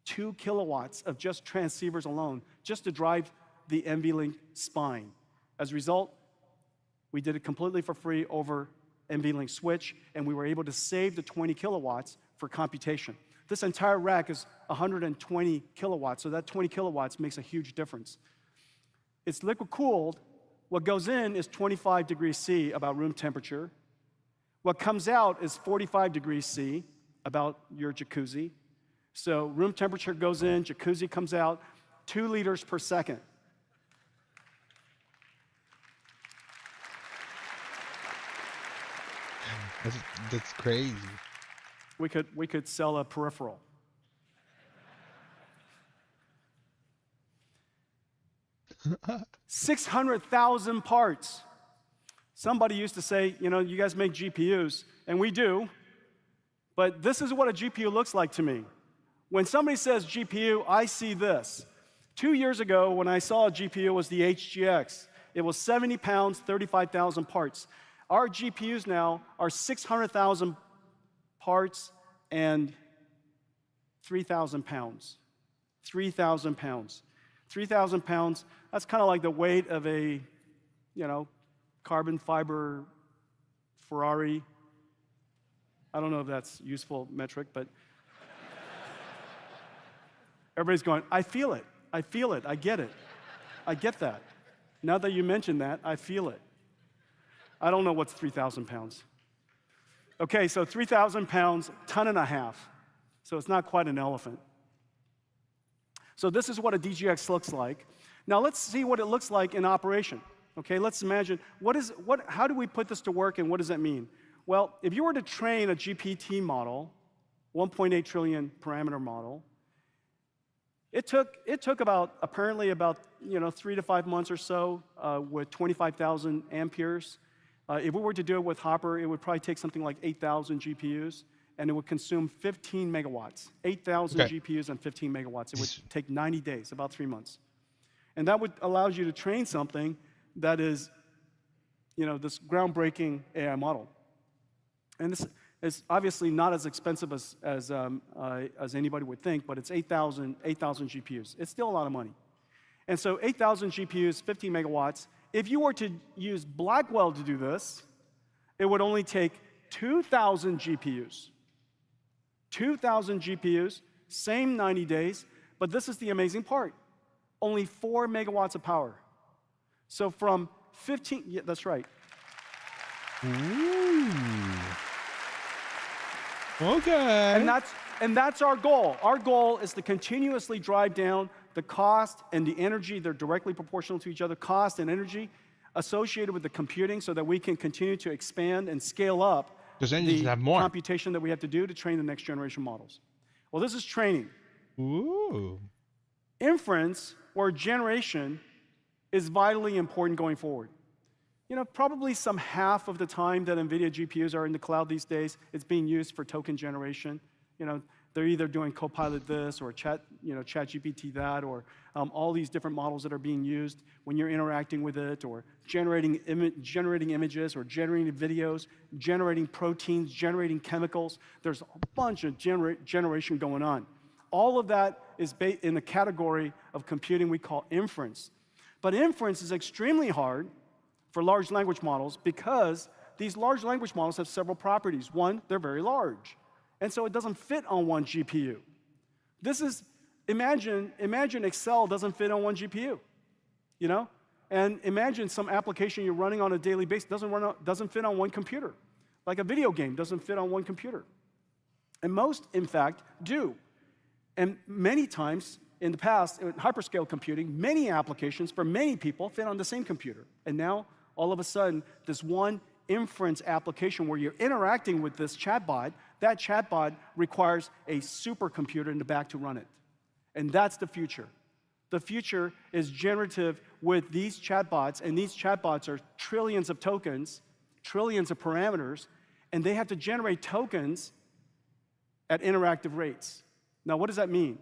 2 kilowatts of just transceivers alone, just to drive the NVLink spine. As a result, we did it completely for free over NVLink switch, and we were able to save the 20 kilowatts for computation. This entire rack is 120 kilowatts, so that 20 kilowatts makes a huge difference. It's liquid cooled. What goes in is 25 degrees C, about room temperature. What comes out is 45 degrees C, about your jacuzzi. So room temperature goes in, jacuzzi comes out, 2 liters per second. That's crazy. We could sell a peripheral. $600,000 parts. Somebody used to say, you guys make GPUs, and we do, but this is what a GPU looks like to me. When somebody says GPU, I see this. 2 years ago, when I saw a GPU, it was the HGX. It was 70 pounds, 35,000 parts. Our GPUs now are 600,000 parts and 3,000 pounds. 3,000 pounds. 3,000 pounds, that's kind of like the weight of a, carbon fiber Ferrari. I don't know if that's useful metric, but everybody's going, I feel it, I get it. I get that. Now that you mention that, I feel it. I don't know what's 3,000 pounds. Okay, so 3,000 pounds, 1.5 tons. So it's not quite an elephant. So this is what a DGX looks like. Now let's see what it looks like in operation. Okay, let's imagine, how do we put this to work and what does that mean? Well, if you were to train a GPT model, 1.8 trillion parameter model, it took apparently about 3 to 5 months or so with 25,000 amperes. If we were to do it with Hopper, it would probably take something like 8,000 GPUs, and it would consume 15 megawatts. 8,000 GPUs and 15 megawatts. It would take 90 days, about 3 months. And that would allow you to train something that is this groundbreaking AI model. And this is obviously not as expensive as anybody would think, but it's 8,000 GPUs. It's still a lot of money. And so 8,000 GPUs, 15 megawatts. If you were to use Blackwell to do this, it would only take 2,000 GPUs. 2,000 GPUs, same 90 days, but this is the amazing part. Only 4 megawatts of power. So from 15, yeah, that's right. Ooh. Okay. And that's our goal. Our goal is to continuously drive down the cost and the energy. They're directly proportional to each other, cost and energy associated with the computing, so that we can continue to expand and scale up the have more computation that we have to do to train the next generation models. Well, this is training. Ooh. Inference, or generation, is vitally important going forward. Probably some half of the time that Nvidia GPUs are in the cloud these days, it's being used for token generation. They're either doing Copilot this or ChatGPT that, or all these different models that are being used when you're interacting with it, or generating images, or generating videos, generating proteins, generating chemicals. There's a bunch of generation going on. All of that is in the category of computing we call inference. But inference is extremely hard for large language models because these large language models have several properties. One, they're very large. And so it doesn't fit on one GPU. Imagine Excel doesn't fit on one GPU, And imagine some application you're running on a daily basis doesn't fit on one computer. Like a video game doesn't fit on one computer. And most, in fact, do. And many times in the past, in hyperscale computing, many applications for many people fit on the same computer. And now, all of a sudden, this one inference application where you're interacting with this chatbot, that chatbot requires a supercomputer in the back to run it. And that's the future. The future is generative with these chatbots, and these chatbots are trillions of tokens, trillions of parameters, and they have to generate tokens at interactive rates. Now, what does that mean?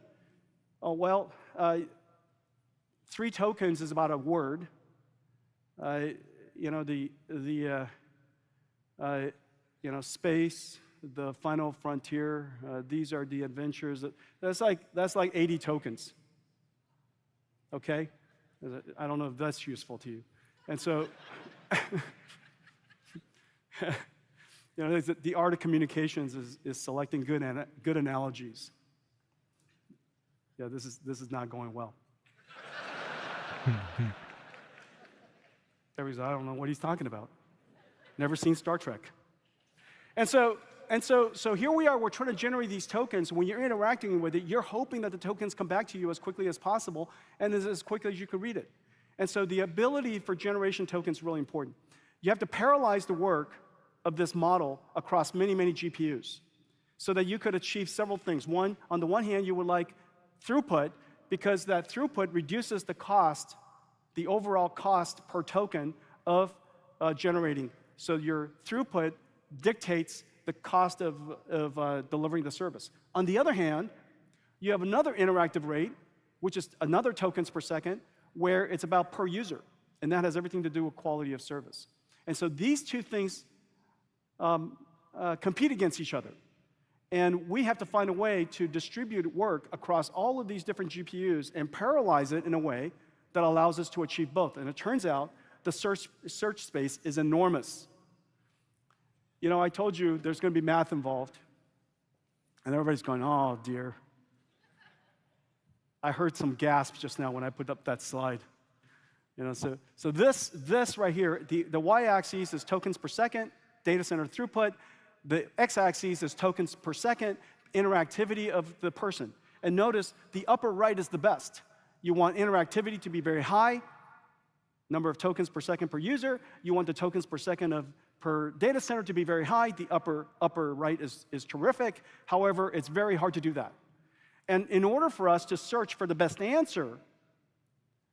Oh, well, 3 tokens is about a word. Space, the final frontier, these are the adventures. That's like 80 tokens. Okay? I don't know if that's useful to you. And so, the art of communications is selecting good analogies. Yeah, this is not going well. Everybody's, I don't know what he's talking about. Never seen Star Trek. And so here we are, we're trying to generate these tokens. When you're interacting with it, you're hoping that the tokens come back to you as quickly as possible and as quickly as you can read it. And so the ability for generation tokens is really important. You have to parallelize the work of this model across many, many GPUs so that you could achieve several things. One, on the one hand, you would like throughput, because that throughput reduces the cost, the overall cost per token of generating. So your throughput dictates the cost of delivering the service. On the other hand, you have another interactive rate, which is another tokens per second, where it's about per user, and that has everything to do with quality of service. And so these two things compete against each other. And we have to find a way to distribute work across all of these different GPUs and parallelize it in a way that allows us to achieve both. And it turns out the search space is enormous. I told you there's going to be math involved. And everybody's going, oh, dear. I heard some gasps just now when I put up that slide. So this right here, the y-axis is tokens per second, data center throughput. The x-axis is tokens per second, interactivity of the person. And notice the upper right is the best. You want interactivity to be very high, number of tokens per second per user. You want the tokens per second per data center to be very high. The upper right is terrific. However, it's very hard to do that. And in order for us to search for the best answer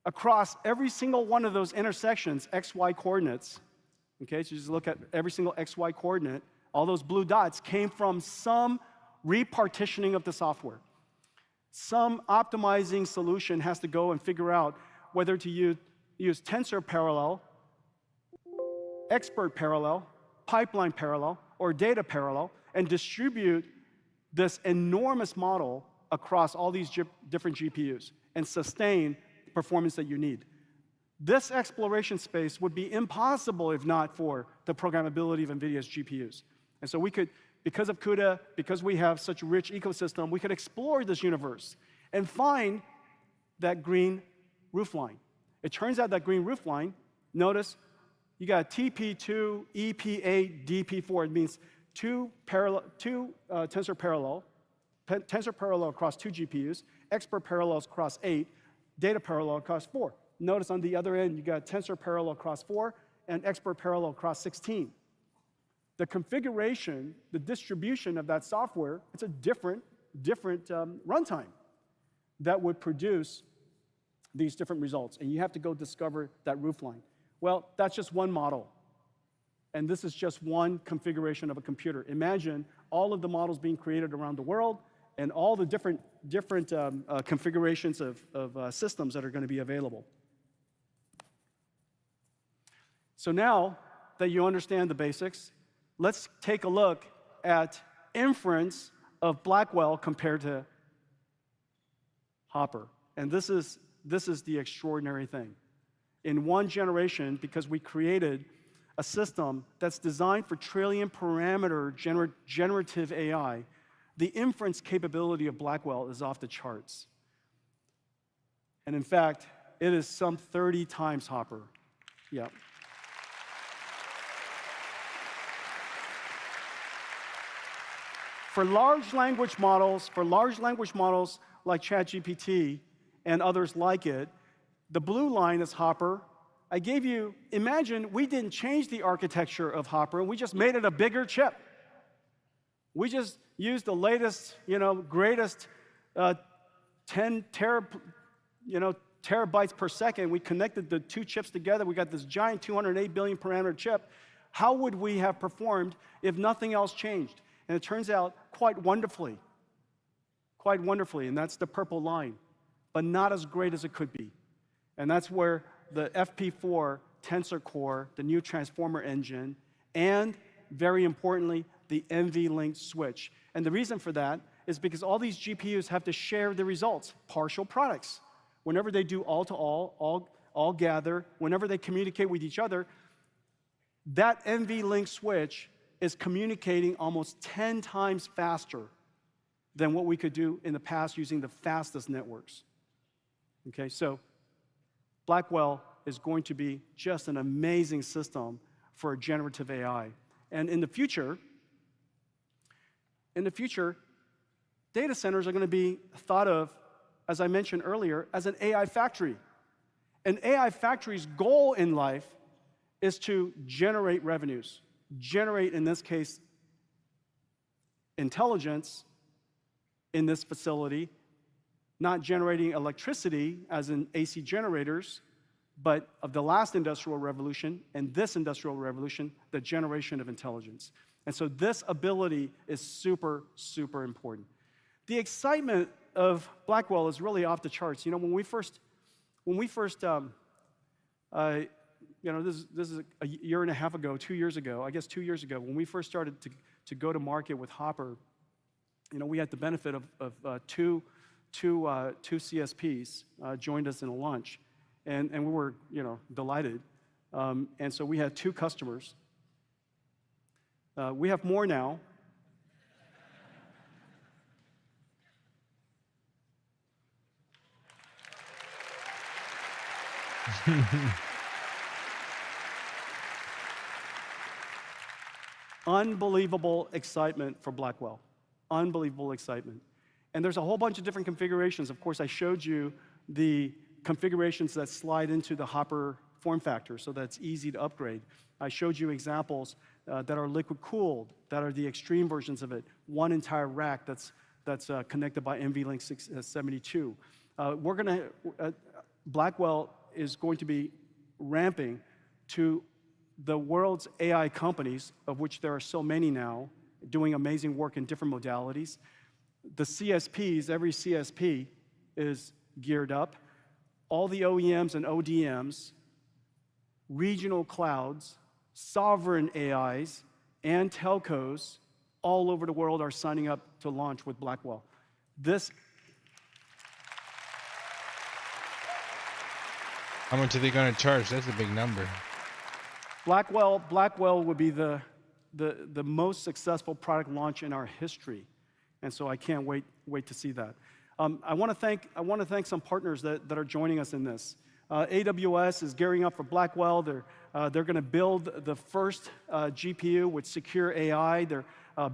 across every single one of those intersections, x, y coordinates, okay, so just look at every single x, y coordinate, all those blue dots came from some repartitioning of the software. Some optimizing solution has to go and figure out whether to use tensor parallel, expert parallel, pipeline parallel, or data parallel, and distribute this enormous model across all these different GPUs and sustain the performance that you need. This exploration space would be impossible if not for the programmability of NVIDIA's GPUs. And so we could, because of CUDA, because we have such a rich ecosystem, we could explore this universe and find that green roofline. It turns out that green roofline, notice, you got TP2, EP8, DP4. It means two tensor parallel across 2 GPUs, expert parallels across 8, data parallel across 4. Notice on the other end, you got tensor parallel across 4 and expert parallel across 16. The configuration, the distribution of that software, it's a different runtime that would produce these different results. And you have to go discover that roofline. Well, that's just one model. And this is just one configuration of a computer. Imagine all of the models being created around the world and all the different configurations of systems that are going to be available. So now that you understand the basics, let's take a look at inference of Blackwell compared to Hopper. And this is the extraordinary thing. In one generation, because we created a system that's designed for trillion parameter generative AI, the inference capability of Blackwell is off the charts. And in fact, it is some 30 times Hopper. Yeah. For large language models like ChatGPT and others like it, the blue line is Hopper. I gave you, imagine we didn't change the architecture of Hopper, and we just made it a bigger chip. We just used the latest, greatest 10 terabytes per second. We connected the 2 chips together. We got this giant 208 billion parameter chip. How would we have performed if nothing else changed? And it turns out quite wonderfully, and that's the purple line, but not as great as it could be. And that's where the FP4 Tensor Core, the new transformer engine, and very importantly, the NVLink switch. And the reason for that is because all these GPUs have to share the results, partial products. Whenever they do all gather, whenever they communicate with each other, that NVLink switch is communicating almost 10 times faster than what we could do in the past using the fastest networks. Okay, so Blackwell is going to be just an amazing system for generative AI. And in the future, data centers are going to be thought of, as I mentioned earlier, as an AI factory. An AI factory's goal in life is to generate revenues. Generate, in this case, intelligence in this facility, not generating electricity as in AC generators, but of the last industrial revolution and this industrial revolution, the generation of intelligence. And so this ability is super, super important. The excitement of Blackwell is really off the charts. When we first this is a year and a half ago, 2 years ago, I guess 2 years ago, when we first started to go to market with Hopper, we had the benefit of two CSPs joined us in a launch, and we were delighted. And so we had 2 customers. We have more now. Unbelievable excitement for Blackwell. Unbelievable excitement. And there's a whole bunch of different configurations. Of course, I showed you the configurations that slide into the Hopper form factor so that's easy to upgrade. I showed you examples that are liquid-cooled, that are the extreme versions of it. One entire rack that's connected by NVLink 72. Blackwell is going to be ramping to the world's AI companies, of which there are so many now, doing amazing work in different modalities. The CSPs, every CSP is geared up. All the OEMs and ODMs, regional clouds, sovereign AIs and telcos all over the world are signing up to launch with Blackwell. How much are they going to charge? That's a big number. Blackwell would be the most successful product launch in our history, and so I can't wait to see that. I want to thank some partners that are joining us in this. AWS is gearing up for Blackwell. They're going to build the first GPU with secure AI. They're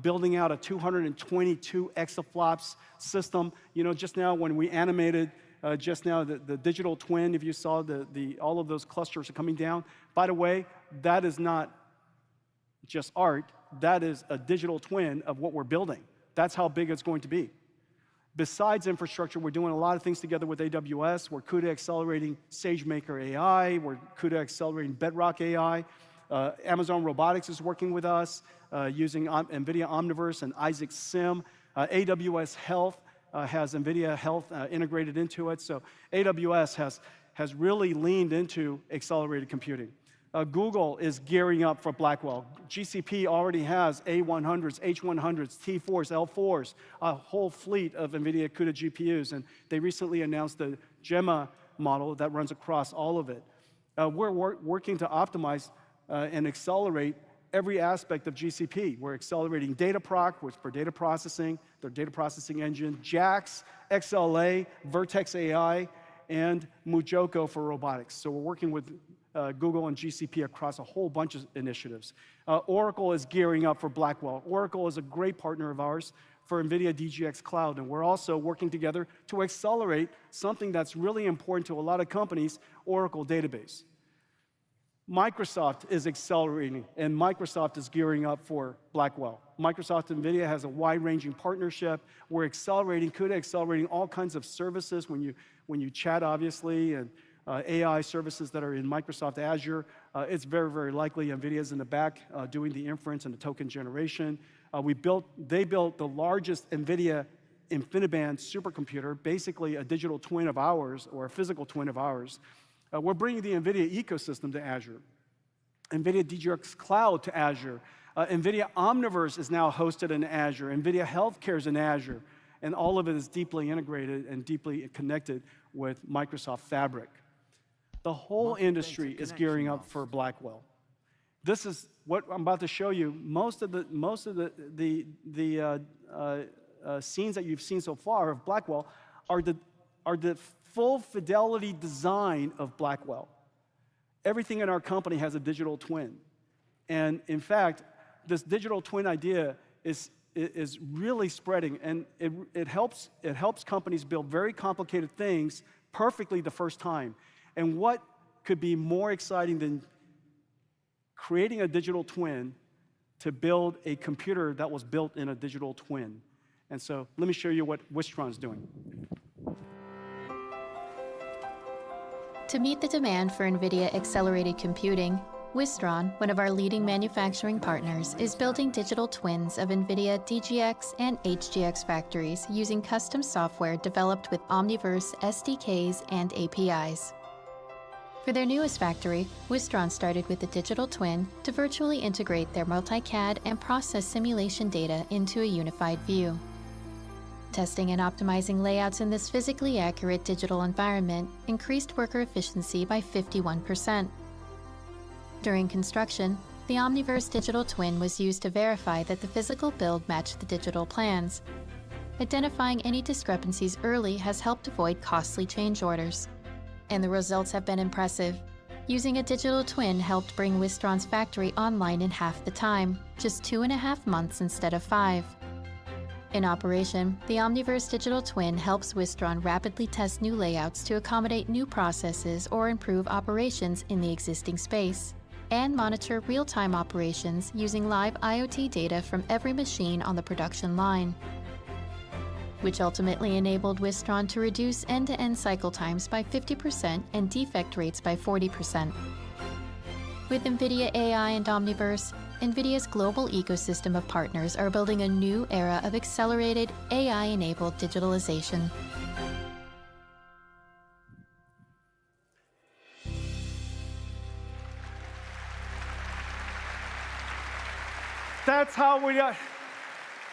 building out a 222 exaflops system. You know, just now when we animated the digital twin, if you saw all of those clusters are coming down. By the way, that is not just art. That is a digital twin of what we're building. That's how big it's going to be. Besides infrastructure, we're doing a lot of things together with AWS. We're CUDA accelerating SageMaker AI. We're CUDA accelerating Bedrock AI. Amazon Robotics is working with us using Nvidia Omniverse and Isaac Sim. AWS Health has Nvidia Health integrated into it. So AWS has really leaned into accelerated computing. Google is gearing up for Blackwell. GCP already has A100s, H100s, T4s, L4s, a whole fleet of Nvidia CUDA GPUs, and they recently announced the Gemma model that runs across all of it. We're working to optimize and accelerate every aspect of GCP. We're accelerating Dataproc, which for data processing, their data processing engine, JAX, XLA, Vertex AI, and Mujoko for robotics. So we're working with Google and GCP across a whole bunch of initiatives. Oracle is gearing up for Blackwell. Oracle is a great partner of ours for NVIDIA DGX Cloud, and we're also working together to accelerate something that's really important to a lot of companies, Oracle Database. Microsoft is accelerating, and Microsoft is gearing up for Blackwell. Microsoft and NVIDIA has a wide-ranging partnership. We're accelerating, CUDA accelerating all kinds of services when you chat, obviously, and AI services that are in Microsoft Azure. It's very, very likely NVIDIA's in the back doing the inference and the token generation. They built the largest NVIDIA InfiniBand supercomputer, basically a digital twin of ours, or a physical twin of ours. We're bringing the NVIDIA ecosystem to Azure, NVIDIA DGX Cloud to Azure. NVIDIA Omniverse is now hosted in Azure. NVIDIA Healthcare is in Azure. And all of it is deeply integrated and deeply connected with Microsoft Fabric. The whole industry is gearing up for Blackwell. This is what I'm about to show you. Most of the scenes that you've seen so far of Blackwell are the full fidelity design of Blackwell. Everything in our company has a digital twin. And in fact, this digital twin idea is really spreading, and it helps companies build very complicated things perfectly the first time. And what could be more exciting than creating a digital twin to build a computer that was built in a digital twin? And so let me show you what Wistron's doing. To meet the demand for NVIDIA accelerated computing, Wistron, one of our leading manufacturing partners, is building digital twins of NVIDIA DGX and HGX factories using custom software developed with Omniverse SDKs and APIs. For their newest factory, Wistron started with a digital twin to virtually integrate their multi-CAD and process simulation data into a unified view. Testing and optimizing layouts in this physically accurate digital environment increased worker efficiency by 51%. During construction, the Omniverse digital twin was used to verify that the physical build matched the digital plans. Identifying any discrepancies early has helped avoid costly change orders. And the results have been impressive. Using a digital twin helped bring Wistron's factory online in half the time, just 2.5 months instead of 5. In operation, the Omniverse digital twin helps Wistron rapidly test new layouts to accommodate new processes or improve operations in the existing space, and monitor real-time operations using live IoT data from every machine on the production line, which ultimately enabled Wistron to reduce end-to-end cycle times by 50% and defect rates by 40%. With NVIDIA AI and Omniverse, NVIDIA's global ecosystem of partners are building a new era of accelerated, AI-enabled digitalization. That's how we.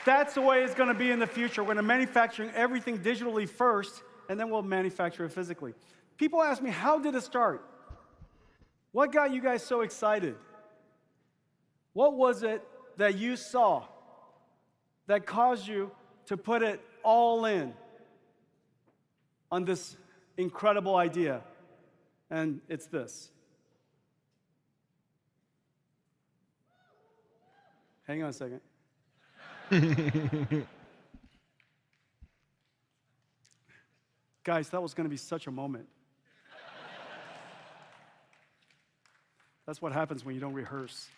That's the way it's going to be in the future. We're going to manufacture everything digitally first, and then we'll manufacture it physically. People ask me, how did it start? What got you guys so excited? What was it that you saw that caused you to put it all in on this incredible idea? And it's this. Hang on a second. Guys, that was going to be such a moment. That's what happens when you don't rehearse.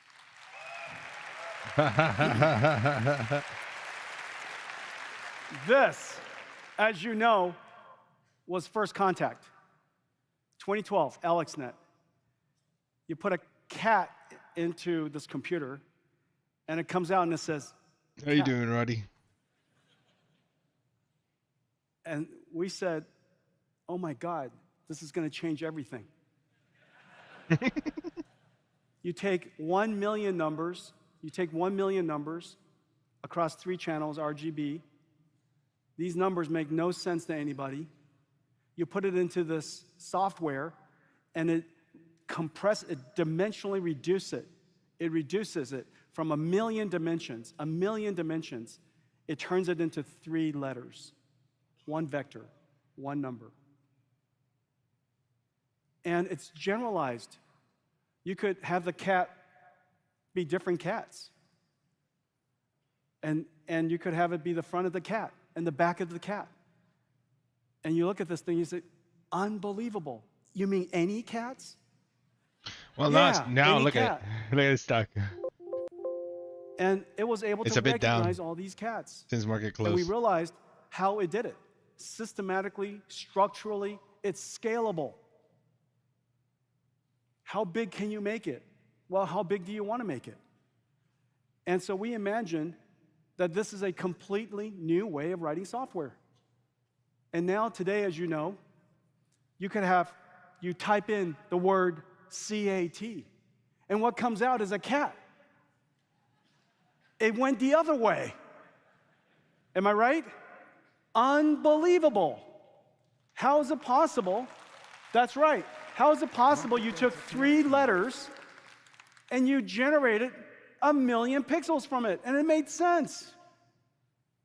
This, as you know, was First Contact. 2012, AlexNet. You put a cat into this computer, and it comes out and it says, How you doing, Roddy? And we said, oh my God, this is going to change everything. You take 1 million numbers, across 3 channels, RGB. These numbers make no sense to anybody. You put it into this software, and it dimensionally reduces it. It reduces it from 1 million dimensions. It turns it into 3 letters, 1 vector, 1 number. And it's generalized. You could have the cat be different cats. And you could have it be the front of the cat and the back of the cat. And you look at this thing, you say, unbelievable. You mean any cats? Well, yeah, now look at it's stuck. And it was able to recognize all these cats. Since market closed. And we realized how it did it. Systematically, structurally, it's scalable. How big can you make it? Well, how big do you want to make it? And so we imagined that this is a completely new way of writing software. And now today, as you know, you type in the word CAT, and what comes out is a cat. It went the other way. Am I right? Unbelievable. How is it possible? That's right. How is it possible you took 3 letters and you generated 1 million pixels from it, and it made sense?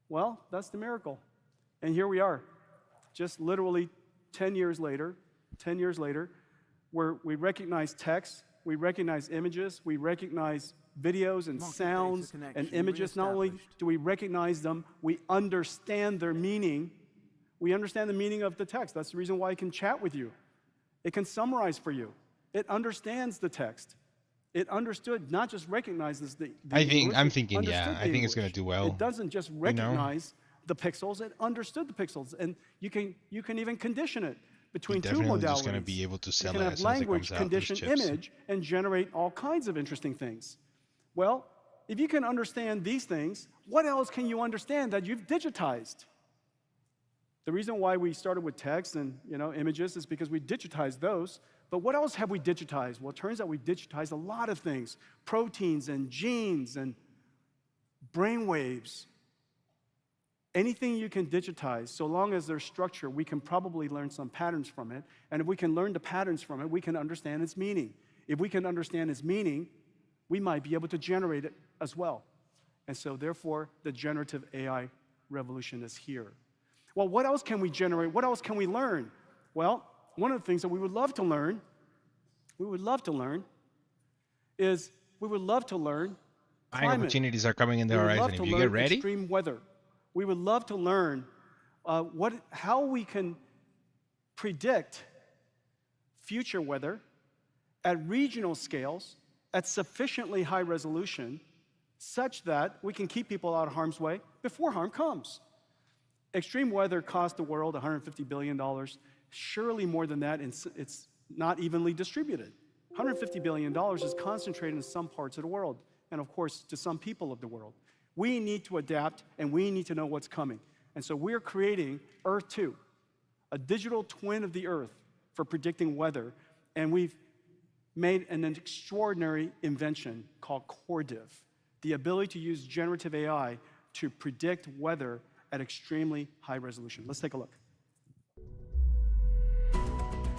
Well, that's the miracle. And here we are, just literally 10 years later, where we recognize text, we recognize images, we recognize videos and sounds and images. Not only do we recognize them, we understand their meaning. We understand the meaning of the text. That's the reason why I can chat with you. It can summarize for you. It understands the text. It understood, not just recognizes the English, I think it's going to do well. It doesn't just recognize the pixels. It understood the pixels, and you can even condition it between 2 modalities. Just going to be able to sell you can have language, condition, image, and generate all kinds of interesting things. Well, if you can understand these things, what else can you understand that you've digitized? The reason why we started with text and images is because we digitized those. But what else have we digitized? Well, it turns out we've digitized a lot of things. Proteins and genes and brain waves. Anything you can digitize, so long as there's structure, we can probably learn some patterns from it. And if we can learn the patterns from it, we can understand its meaning. If we can understand its meaning, we might be able to generate it as well. And so therefore, the generative AI revolution is here. Well, what else can we generate? What else can we learn? Well, one of the things that we would love to learn is climate. Buying opportunities are coming in the horizon. If you get ready, extreme weather. We would love to learn how we can predict future weather at regional scales at sufficiently high resolution such that we can keep people out of harm's way before harm comes. Extreme weather cost the world $150 billion. Surely more than that, and it's not evenly distributed. $150 billion is concentrated in some parts of the world, and of course, to some people of the world. We need to adapt, and we need to know what's coming. And so we're creating Earth 2, a digital twin of the Earth for predicting weather, and we've made an extraordinary invention called CoreDiv. the ability to use generative AI to predict weather at extremely high resolution. Let's take a look.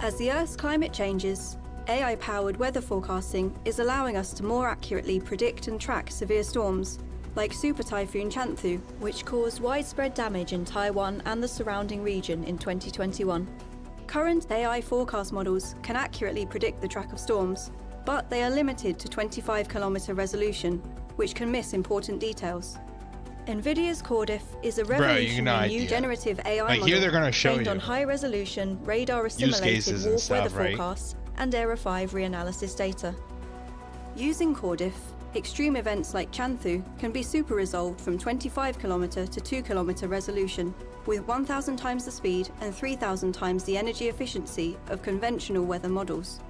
As the Earth's climate changes, AI-powered weather forecasting is allowing us to more accurately predict and track severe storms, like Super Typhoon Chanthu, which caused widespread damage in Taiwan and the surrounding region in 2021. Current AI forecast models can accurately predict the track of storms, but they are limited to 25-kilometer resolution, which can miss important details. Nvidia's Cordiff is a revolutionary new generative AI model trained on high-resolution, radar-assimilated warp weather forecasts and Era 5 reanalysis data. Using Cordiff, extreme events like Chanthu can be super-resolved from 25-kilometer to 2-kilometer resolution, with 1,000 times the speed and 3,000 times the energy efficiency of conventional weather models.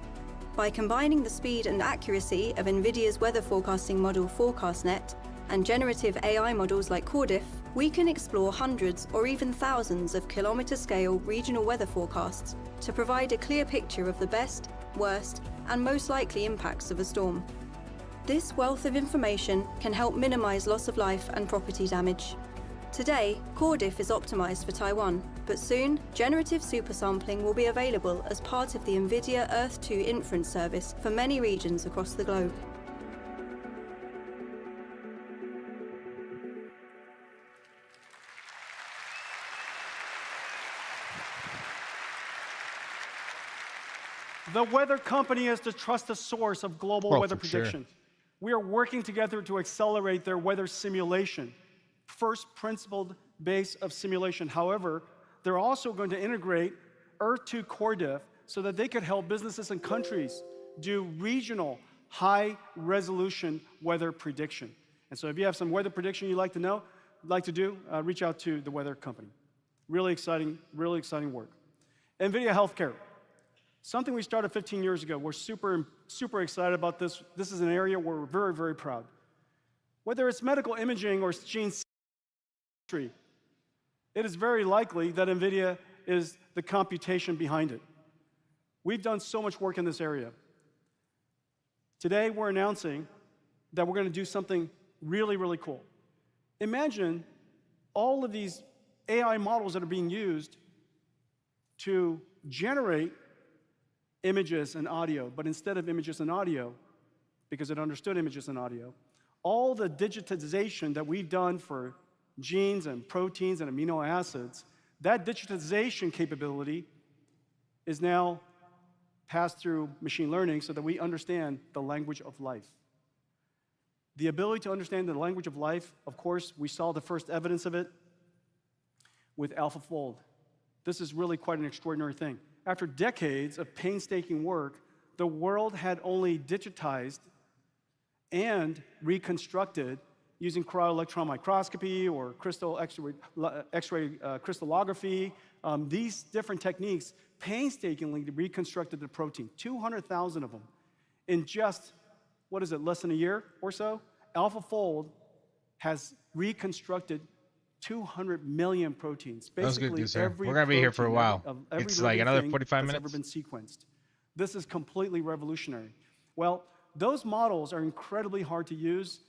By combining the speed and accuracy of Nvidia's weather forecasting model ForecastNet and generative AI models like Cordiff, we can explore hundreds or even thousands of kilometer-scale regional weather forecasts to provide a clear picture of the best, worst, and most likely impacts of a storm. This wealth of information can help minimize loss of life and property damage. Today, Cordiff is optimized for Taiwan, but soon, generative supersampling will be available as part of the Nvidia Earth 2 Inference service for many regions across the globe. The weather company is the trusted source of global weather prediction. We are working together to accelerate their weather simulation, first principled base of simulation. However, they're also going to integrate Earth 2 Cordiff so that they could help businesses and countries do regional, high-resolution weather prediction. And so if you have some weather prediction you'd like to do, reach out to the weather company. Really exciting work. Nvidia Healthcare. Something we started 15 years ago. We're super excited about this. This is an area where we're very, very proud. Whether it's medical imaging or gene chemistry, it is very likely that Nvidia is the computation behind it. We've done so much work in this area. Today, we're announcing that we're going to do something really, really cool. Imagine all of these AI models that are being used to generate images and audio, but instead of images and audio, because it understood images and audio, all the digitization that we've done for genes and proteins and amino acids, that digitization capability is now passed through machine learning so that we understand the language of life. The ability to understand the language of life, of course, we saw the first evidence of it with AlphaFold. This is really quite an extraordinary thing. After decades of painstaking work, the world had only digitized and reconstructed using cryo-electron microscopy or crystal X-ray crystallography. These different techniques painstakingly reconstructed the protein, 200,000 of them, in just, less than a year or so? AlphaFold has reconstructed 200 million proteins. Basically, every we're going to be here for a while. It's like another 45 minutes. Ever been sequenced. This is completely revolutionary. Well, those models are incredibly hard to use,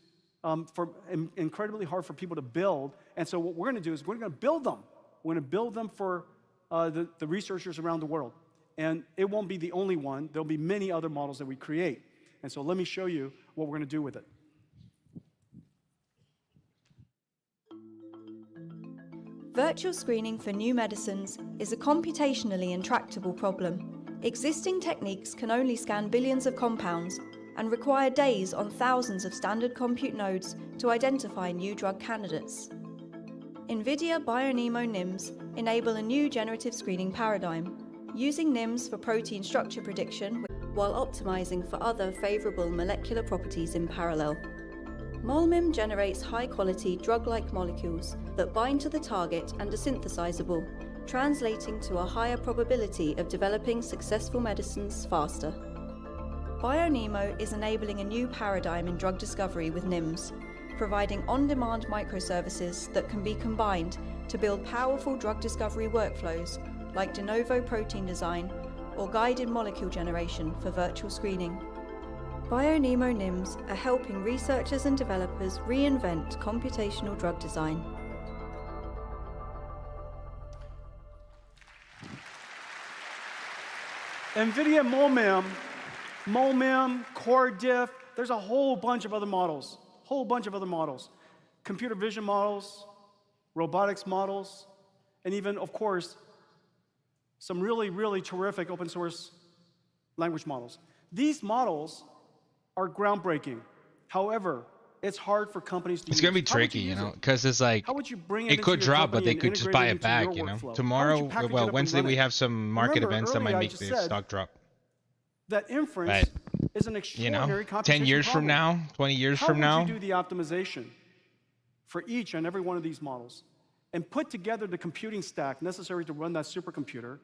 incredibly hard for people to build. And so what we're going to do is we're going to build them. We're going to build them for the researchers around the world. And it won't be the only one. There'll be many other models that we create. And so let me show you what we're going to do with it. Virtual screening for new medicines is a computationally intractable problem. Existing techniques can only scan billions of compounds and require days on thousands of standard compute nodes to identify new drug candidates. Nvidia BioNeMo NIMs enable a new generative screening paradigm, using NIMs for protein structure prediction while optimizing for other favorable molecular properties in parallel. MolMIM generates high-quality drug-like molecules that bind to the target and are synthesizable, translating to a higher probability of developing successful medicines faster. BioNeMo is enabling a new paradigm in drug discovery with NIMs, providing on-demand microservices that can be combined to build powerful drug discovery workflows like de novo protein design or guided molecule generation for virtual screening. BioNemo NIMs are helping researchers and developers reinvent computational drug design. Nvidia MolMIM, Core Diff, there's a whole bunch of other models. Computer vision models, robotics models, and even, of course, some really, really terrific open source language models. These models are groundbreaking. However, it's hard for companies to use. It's gonna be tricky, you know, because it's like How would you bring it could drop, but they could just buy it back, you know. workflow? How would Tomorrow, you package it well, up and Wednesday run we it? have some market Remember, events that might earlier I make just the said stock drop. That inference is an You extraordinary know, 10 computational years from problem. now, 20 years How from would now, you do the optimization for each and every one of these models and put together the computing stack necessary to run that supercomputer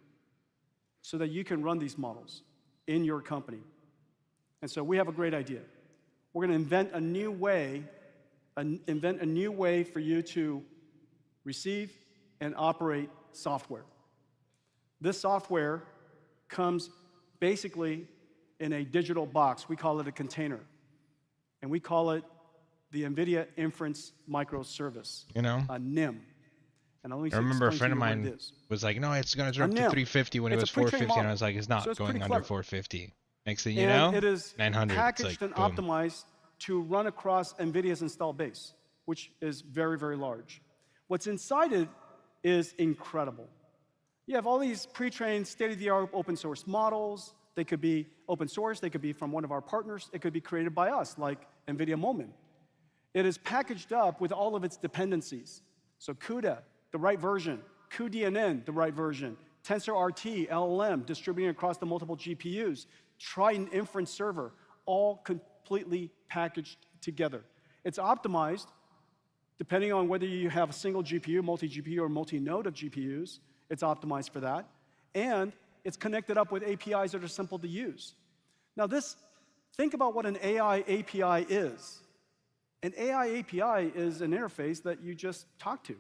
so that you can run these models in your company? And so we have a great idea. We're going to invent a new way for you to receive and operate software. This software comes basically in a digital box. We call it a container. And we call it the Nvidia Inference Microservice, you know. a NIM. And I remember a friend of mine was like, no, it's going to drop to 350 when it was 450, and I was like, it's not going under 450. Next thing you know, it is 900. packaged it's like, and boom. optimized to run across NVIDIA's install base, which is very, very large. What's inside it is incredible. You have all these pre-trained, state-of-the-art open source models. They could be open source. They could be from one of our partners. It could be created by us, like NVIDIA MolMIM. It is packaged up with all of its dependencies. So CUDA, the right version. cuDNN, the right version. TensorRT, LLM, distributing across the multiple GPUs. Triton Inference Server, all completely packaged together. It's optimized, depending on whether you have a single GPU, multi-GPU, or multi-node of GPUs. It's optimized for that. And it's connected up with APIs that are simple to use. Now think about what an AI API is. An AI API is an interface that you just talk to.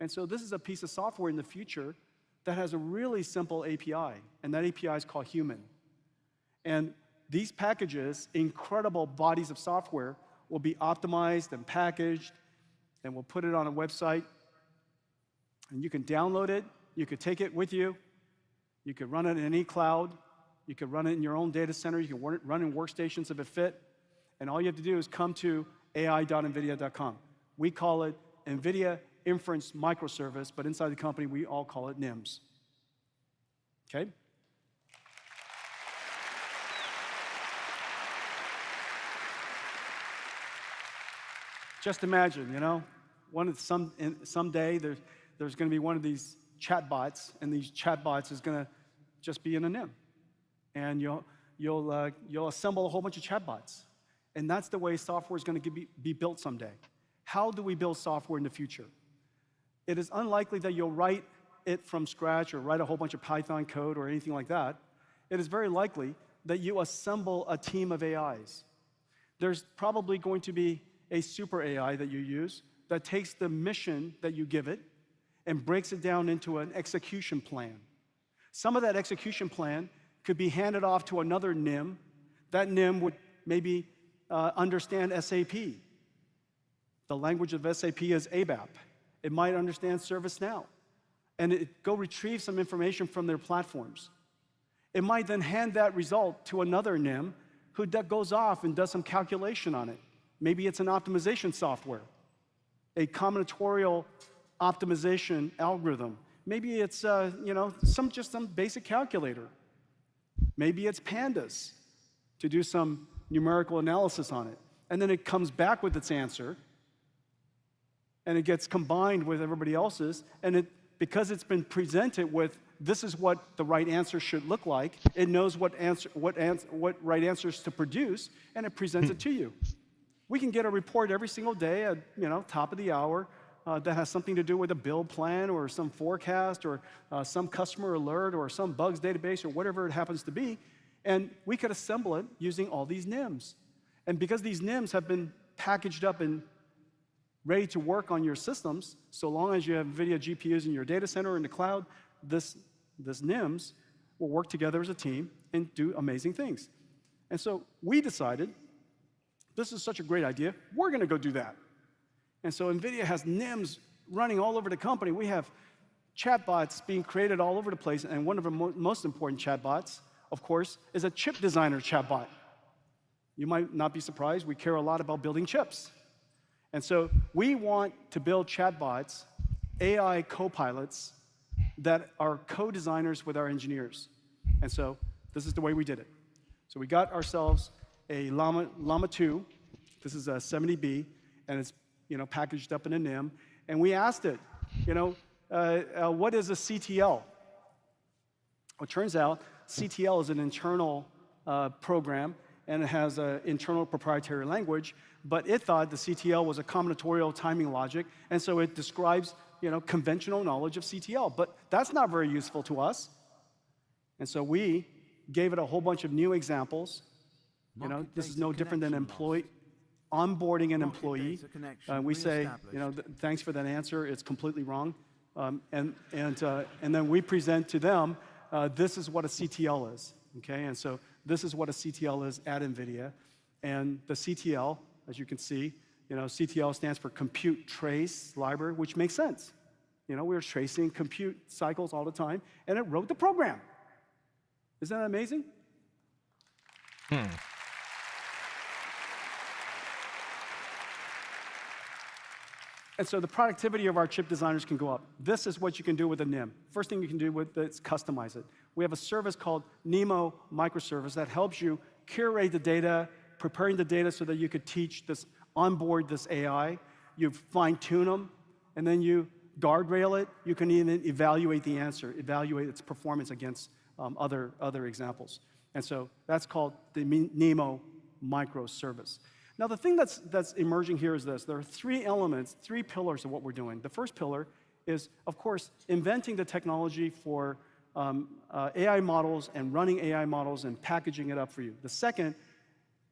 And so this is a piece of software in the future that has a really simple API, and that API is called human. And these packages, incredible bodies of software, will be optimized and packaged, and we'll put it on a website. And you can download it, you could take it with you, you could run it in any cloud, you could run it in your own data center, you can run in workstations if it fit, and all you have to do is come to ai.nvidia.com. We call it NVIDIA Inference Microservice, but inside the company, we all call it NIMs. Okay? Just imagine, you know, someday there's going to be one of these chatbots, and these chatbots is going to just be in a NIM, and you'll assemble a whole bunch of chatbots, and that's the way software is going to be built someday. How do we build software in the future? It is unlikely that you'll write it from scratch or write a whole bunch of Python code or anything like that. It is very likely that you assemble a team of AIs. There's probably going to be a super AI that you use that takes the mission that you give it and breaks it down into an execution plan. Some of that execution plan could be handed off to another NIM. That NIM would maybe understand SAP. The language of SAP is ABAP. It might understand ServiceNow. And it go retrieve some information from their platforms. It might then hand that result to another NIM who goes off and does some calculation on it. Maybe it's an optimization software, a combinatorial optimization algorithm. Maybe it's just some basic calculator. Maybe it's pandas to do some numerical analysis on it. And then it comes back with its answer, and it gets combined with everybody else's, and because it's been presented with this is what the right answer should look like, it knows what right answers to produce, and it presents it to you. We can get a report every single day at top of the hour that has something to do with a build plan or some forecast or some customer alert or some bugs database or whatever it happens to be, and we could assemble it using all these NIMs. And because these NIMs have been packaged up and ready to work on your systems, so long as you have NVIDIA GPUs in your data center or in the cloud, this NIMs will work together as a team and do amazing things. And so we decided, this is such a great idea, we're going to go do that. And so NVIDIA has NIMs running all over the company. We have chatbots being created all over the place, and one of the most important chatbots, of course, is a chip designer chatbot. You might not be surprised, we care a lot about building chips. And so we want to build chatbots, AI co-pilots, that are co-designers with our engineers. And so this is the way we did it. So we got ourselves a Llama 2, this is a 70B, and it's packaged up in a NIM, and we asked it, what is a CTL? Well, it turns out CTL is an internal program, and it has an internal proprietary language, but it thought the CTL was a combinatorial timing logic, and so it describes conventional knowledge of CTL, but that's not very useful to us. And so we gave it a whole bunch of new examples. This is no different than onboarding an employee. We say, thanks for that answer, it's completely wrong. And then we present to them, this is what a CTL is, okay? And so this is what a CTL is at NVIDIA. And the CTL, as you can see, CTL stands for Compute Trace Library, which makes sense. We were tracing compute cycles all the time, and it wrote the program. Isn't that amazing? And so the productivity of our chip designers can go up. This is what you can do with a NIM. First thing you can do with it is customize it. We have a service called Nemo microservice that helps you curate the data, preparing the data so that you could teach this, onboard this AI. You fine-tune them, and then you guardrail it. You can even evaluate the answer, evaluate its performance against other examples. And so that's called the Nemo microservice. Now, the thing that's emerging here is this. There are three elements, three pillars of what we're doing. The first pillar is, of course, inventing the technology for AI models and running AI models and packaging it up for you. The second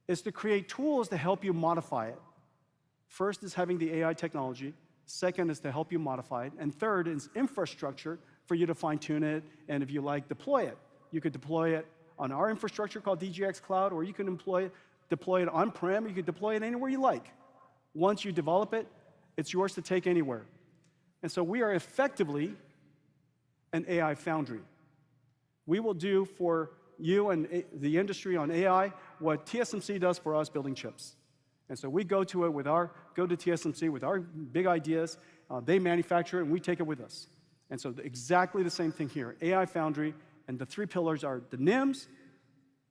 is to create tools to help you modify it. First is having the AI technology. Second is to help you modify it. And third is infrastructure for you to fine-tune it, and if you like, deploy it. You could deploy it on our infrastructure called DGX Cloud, or you can deploy it on-prem, you can deploy it anywhere you like. Once you develop it, it's yours to take anywhere. And so we are effectively an AI foundry. We will do for you and the industry on AI what TSMC does for us building chips. And so we go to TSMC with our big ideas, they manufacture it, and we take it with us. And so exactly the same thing here, AI foundry, and the three pillars are the NIMs,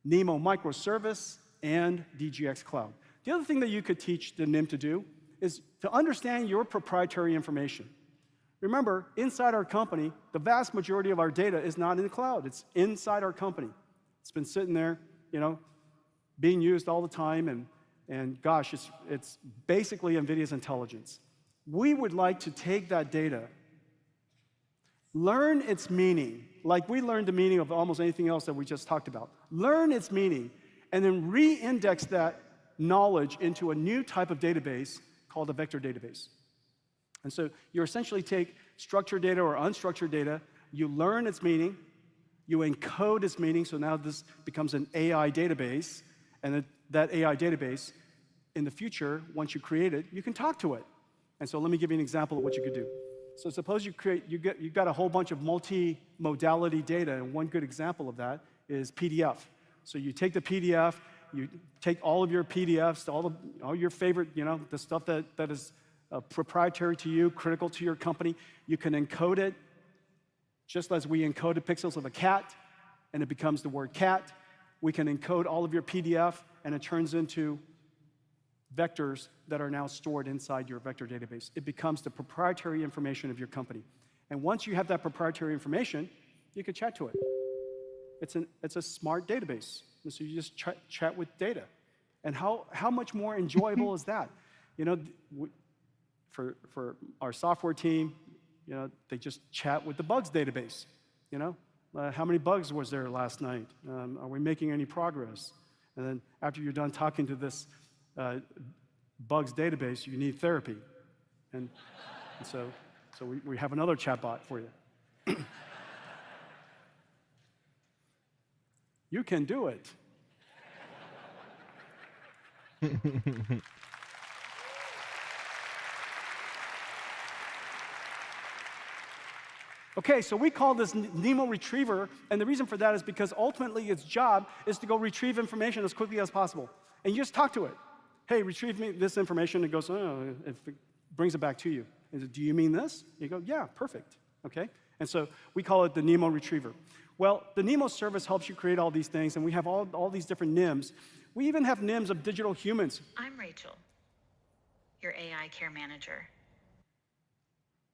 Nemo microservice, and DGX Cloud. The other thing that you could teach the NIM to do is to understand your proprietary information. Remember, inside our company, the vast majority of our data is not in the cloud. It's inside our company. It's been sitting there, being used all the time, and gosh, it's basically NVIDIA's intelligence. We would like to take that data, learn its meaning, like we learned the meaning of almost anything else that we just talked about. Learn its meaning, and then re-index that knowledge into a new type of database called a vector database. And so you essentially take structured data or unstructured data, you learn its meaning, you encode its meaning, so now this becomes an AI database, and that AI database, in the future, once you create it, you can talk to it. And so let me give you an example of what you could do. So suppose you've got a whole bunch of multi-modality data, and one good example of that is PDF. So you take the PDF, you take all of your PDFs, all your favorite, the stuff that is proprietary to you, critical to your company. You can encode it, just as we encoded pixels of a cat, and it becomes the word cat. We can encode all of your PDF, and it turns into vectors that are now stored inside your vector database. It becomes the proprietary information of your company. And once you have that proprietary information, you can chat to it. It's a smart database. And so you just chat with data. And how much more enjoyable is that? For our software team, they just chat with the bugs database. How many bugs was there last night? Are we making any progress? And then after you're done talking to this bugs database, you need therapy. And so we have another chatbot for you. You can do it. Okay, so we call this Nemo retriever, and the reason for that is because ultimately its job is to go retrieve information as quickly as possible. And you just talk to it. Hey, retrieve me this information. It goes, oh, it brings it back to you. Is it, do you mean this? You go, yeah, perfect. Okay? And so we call it the Nemo retriever. Well, the Nemo service helps you create all these things, and we have all these different NIMs. We even have NIMs of digital humans. I'm Rachel, your AI care manager.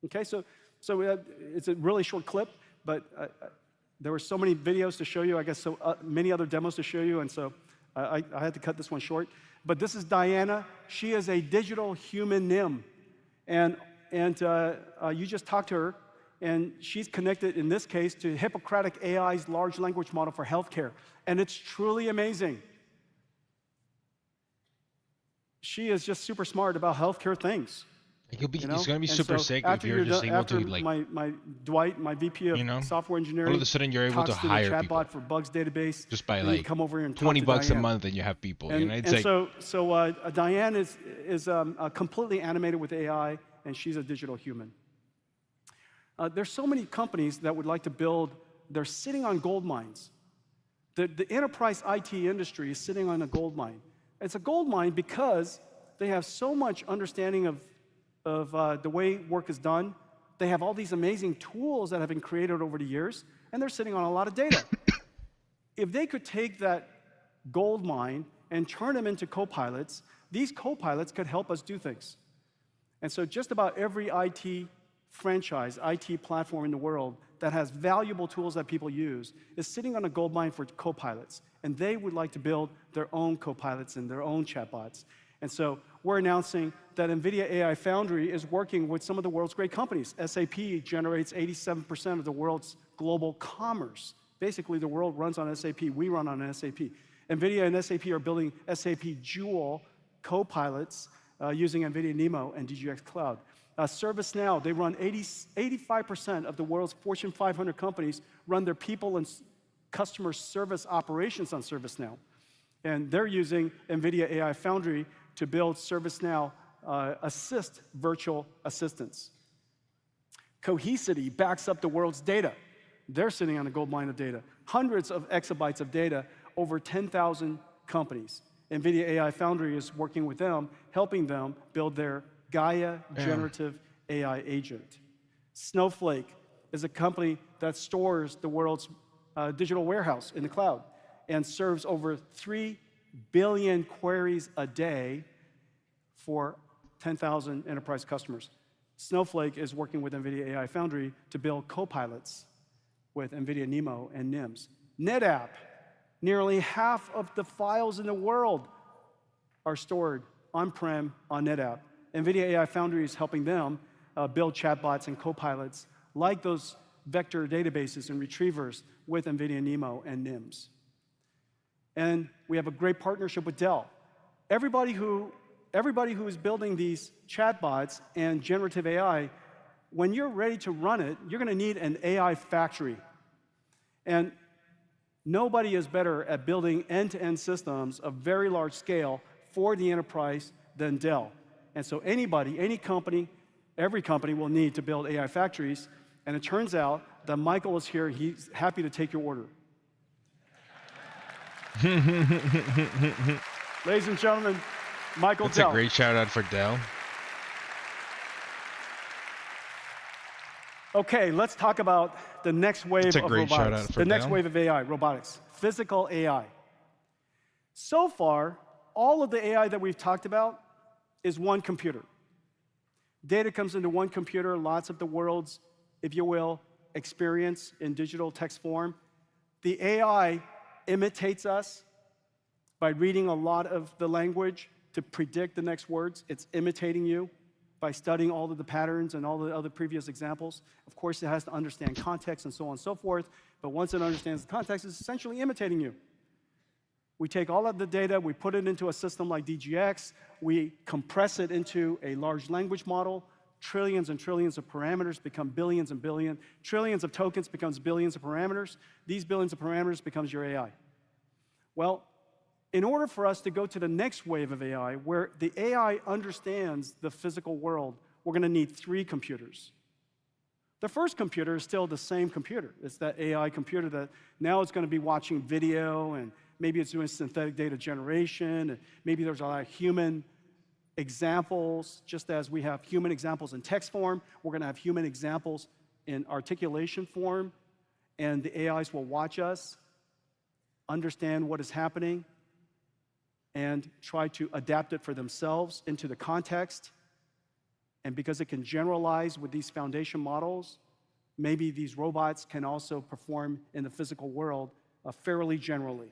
Okay, so it's a really short clip, but there were so many videos to show you, I guess so many other demos to show you, and so I had to cut this one short. But this is Diana. She is a digital human NIM, and you just talk to her, and she's connected, in this case, to Hippocratic AI's large language model for healthcare, and it's truly amazing. She is just super smart about healthcare things. It's going to be And super so sick if after you're just able after to, like, my Dwight, my VP of software engineering, all of a sudden you're able to talks hire the chatbot people for bugs database, just by and you like come over here and talk $20 to a Diane. month, and you have people. And, It's and like, so Diane is completely animated with AI, and she's a digital human. There's so many companies that would like to build. They're sitting on gold mines. The enterprise IT industry is sitting on a gold mine. It's a gold mine because they have so much understanding of the way work is done. They have all these amazing tools that have been created over the years, and they're sitting on a lot of data. If they could take that gold mine and turn them into co-pilots, these co-pilots could help us do things. And so just about every IT franchise, IT platform in the world that has valuable tools that people use is sitting on a gold mine for co-pilots, and they would like to build their own co-pilots and their own chatbots. And so we're announcing that Nvidia AI Foundry is working with some of the world's great companies. SAP generates 87% of the world's global commerce. Basically, the world runs on SAP. We run on SAP. Nvidia and SAP are building SAP Joule co-pilots using Nvidia NeMo and DGX Cloud. ServiceNow, they run 85% of the world's Fortune 500 companies run their people and customer service operations on ServiceNow. And they're using Nvidia AI Foundry to build ServiceNow Assist virtual assistants. Cohesity backs up the world's data. They're sitting on a gold mine of data. Hundreds of exabytes of data, over 10,000 companies. Nvidia AI Foundry is working with them, helping them build their Gaia generative AI agent. Snowflake is a company that stores the world's digital warehouse in the cloud and serves over 3 billion queries a day for 10,000 enterprise customers. Snowflake is working with Nvidia AI Foundry to build co-pilots with Nvidia NeMo and NIMs. NetApp, nearly half of the files in the world are stored on-prem on NetApp. Nvidia AI Foundry is helping them build chatbots and co-pilots like those vector databases and retrievers with Nvidia NeMo and NIMs. And we have a great partnership with Dell. Everybody who is building these chatbots and generative AI, when you're ready to run it, you're going to need an AI factory. And nobody is better at building end-to-end systems of very large scale for the enterprise than Dell. And so anybody, any company, every company will need to build AI factories. And it turns out that Michael is here. He's happy to take your order. Ladies and gentlemen, Michael That's Dell. a great shout out for Dell. Okay, let's talk about the next wave of robotics. Shout out for the next Dell. wave of AI, robotics, physical AI. So far, all of the AI that we've talked about is one computer. Data comes into one computer, lots of the world's, if you will, experience in digital text form. The AI imitates us by reading a lot of the language to predict the next words. It's imitating you by studying all of the patterns and all the other previous examples. Of course, it has to understand context and so on and so forth, but once it understands the context, it's essentially imitating you. We take all of the data, we put it into a system like DGX, we compress it into a large language model, trillions and trillions of parameters become billions and billions, trillions of tokens becomes billions of parameters, these billions of parameters becomes your AI. Well, in order for us to go to the next wave of AI, where the AI understands the physical world, we're going to need 3 computers. The first computer is still the same computer. It's that AI computer that now it's going to be watching video, and maybe it's doing synthetic data generation, and maybe there's a lot of human examples. Just as we have human examples in text form, we're going to have human examples in articulation form, and the AIs will watch us, understand what is happening, and try to adapt it for themselves into the context. And because it can generalize with these foundation models, maybe these robots can also perform in the physical world fairly generally.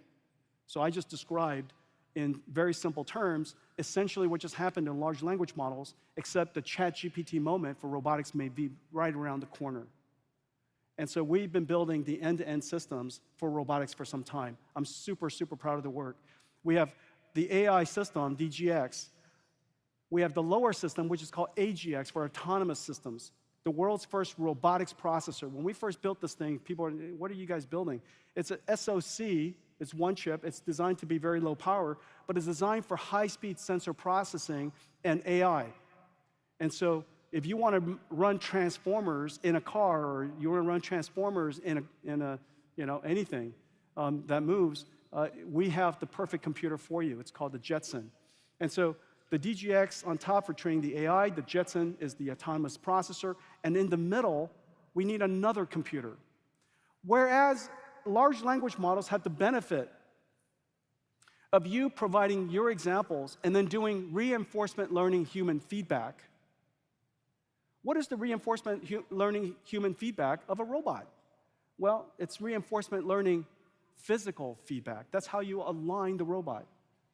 So I just described, in very simple terms, essentially what just happened in large language models, except the ChatGPT moment for robotics may be right around the corner. And so we've been building the end-to-end systems for robotics for some time. I'm super, super proud of the work. We have the AI system, DGX. We have the lower system, which is called AGX, for autonomous systems, the world's first robotics processor. When we first built this thing, people are, what are you guys building? It's a SoC, it's one chip, it's designed to be very low power, but it's designed for high-speed sensor processing and AI. And so if you want to run transformers in a car, or you want to run transformers in a anything that moves, we have the perfect computer for you. It's called the Jetson. And so the DGX on top for training the AI, the Jetson is the autonomous processor, and in the middle, we need another computer. Whereas large language models have the benefit of you providing your examples and then doing reinforcement learning human feedback. What is the reinforcement learning human feedback of a robot? Well, it's reinforcement learning physical feedback. That's how you align the robot.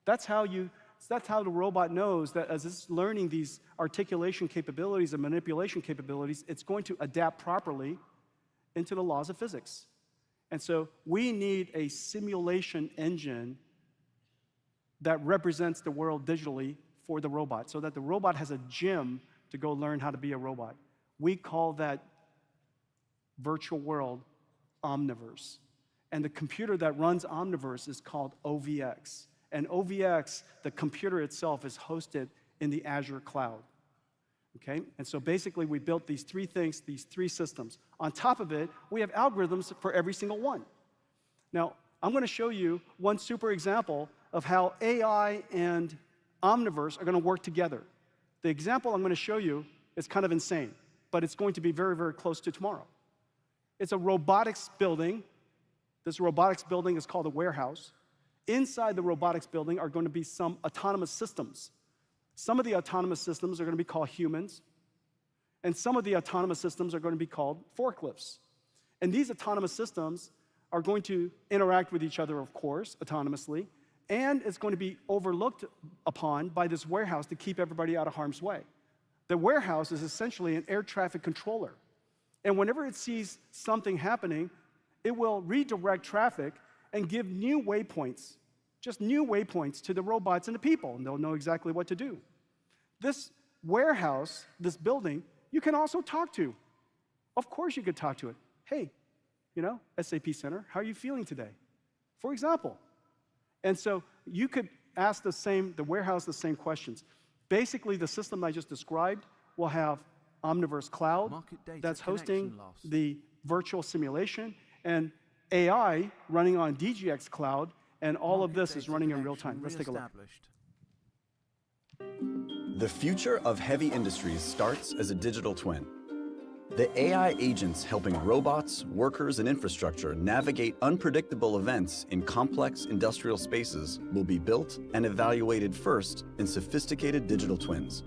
That's how the robot knows that as it's learning these articulation capabilities and manipulation capabilities, it's going to adapt properly into the laws of physics. And so we need a simulation engine that represents the world digitally for the robot, so that the robot has a gym to go learn how to be a robot. We call that virtual world Omniverse. And the computer that runs Omniverse is called OVX. And OVX, the computer itself, is hosted in the Azure cloud. Okay? And so basically, we built these 3 things, these 3 systems. On top of it, we have algorithms for every single one. Now, I'm going to show you one super example of how AI and Omniverse are going to work together. The example I'm going to show you is kind of insane, but it's going to be very, very close to tomorrow. It's a robotics building. This robotics building is called a warehouse. Inside the robotics building are going to be some autonomous systems. Some of the autonomous systems are going to be called humans, and some of the autonomous systems are going to be called forklifts. And these autonomous systems are going to interact with each other, of course, autonomously, and it's going to be overlooked upon by this warehouse to keep everybody out of harm's way. The warehouse is essentially an air traffic controller. And whenever it sees something happening, it will redirect traffic and give new waypoints, just new waypoints to the robots and the people, and they'll know exactly what to do. This warehouse, this building, you can also talk to. Of course you could talk to it. Hey, SAP Center, how are you feeling today? For example. And so you could ask the warehouse the same questions. Basically, the system I just described will have Omniverse Cloud that's hosting the virtual simulation, and AI running on DGX Cloud, and all of this is running in real time. Let's take a look. The future of heavy industries starts as a digital twin. The AI agents helping robots, workers, and infrastructure navigate unpredictable events in complex industrial spaces will be built and evaluated first in sophisticated digital twins.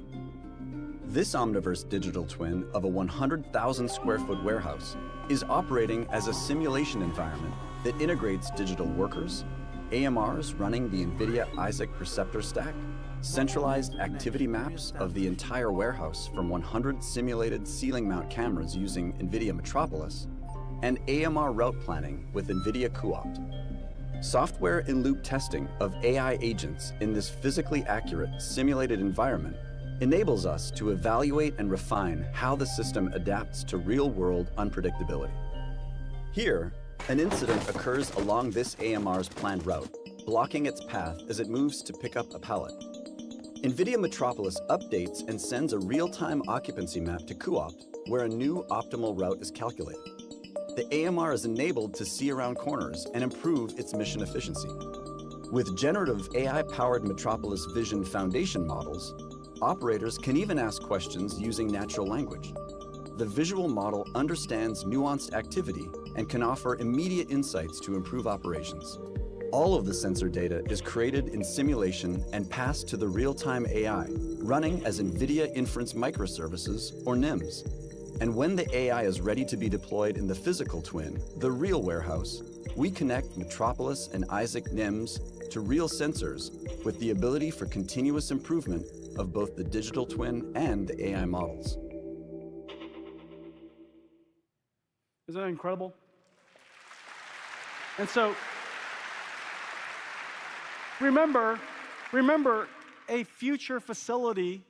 This Omniverse digital twin of a 100,000 square foot warehouse is operating as a simulation environment that integrates digital workers, AMRs running the Nvidia Isaac Perceptor stack, centralized activity maps of the entire warehouse from 100 simulated ceiling mount cameras using Nvidia Metropolis, and AMR route planning with Nvidia cuOpt. Software-in-loop testing of AI agents in this physically accurate simulated environment enables us to evaluate and refine how the system adapts to real-world unpredictability. Here, an incident occurs along this AMR's planned route. blocking its path as it moves to pick up a pallet. Nvidia Metropolis updates and sends a real-time occupancy map to cuOpt, where a new optimal route is calculated. The AMR is enabled to see around corners and improve its mission efficiency. With generative AI-powered Metropolis Vision Foundation models, operators can even ask questions using natural language. The visual model understands nuanced activity and can offer immediate insights to improve operations. All of the sensor data is created in simulation and passed to the real-time AI, running as Nvidia Inference microservices, or NIMs. And when the AI is ready to be deployed in the physical twin, the real warehouse, we connect Metropolis and Isaac NIMs to real sensors with the ability for continuous improvement of both the digital twin and the AI models. Isn't that incredible? And so, remember, a future facility,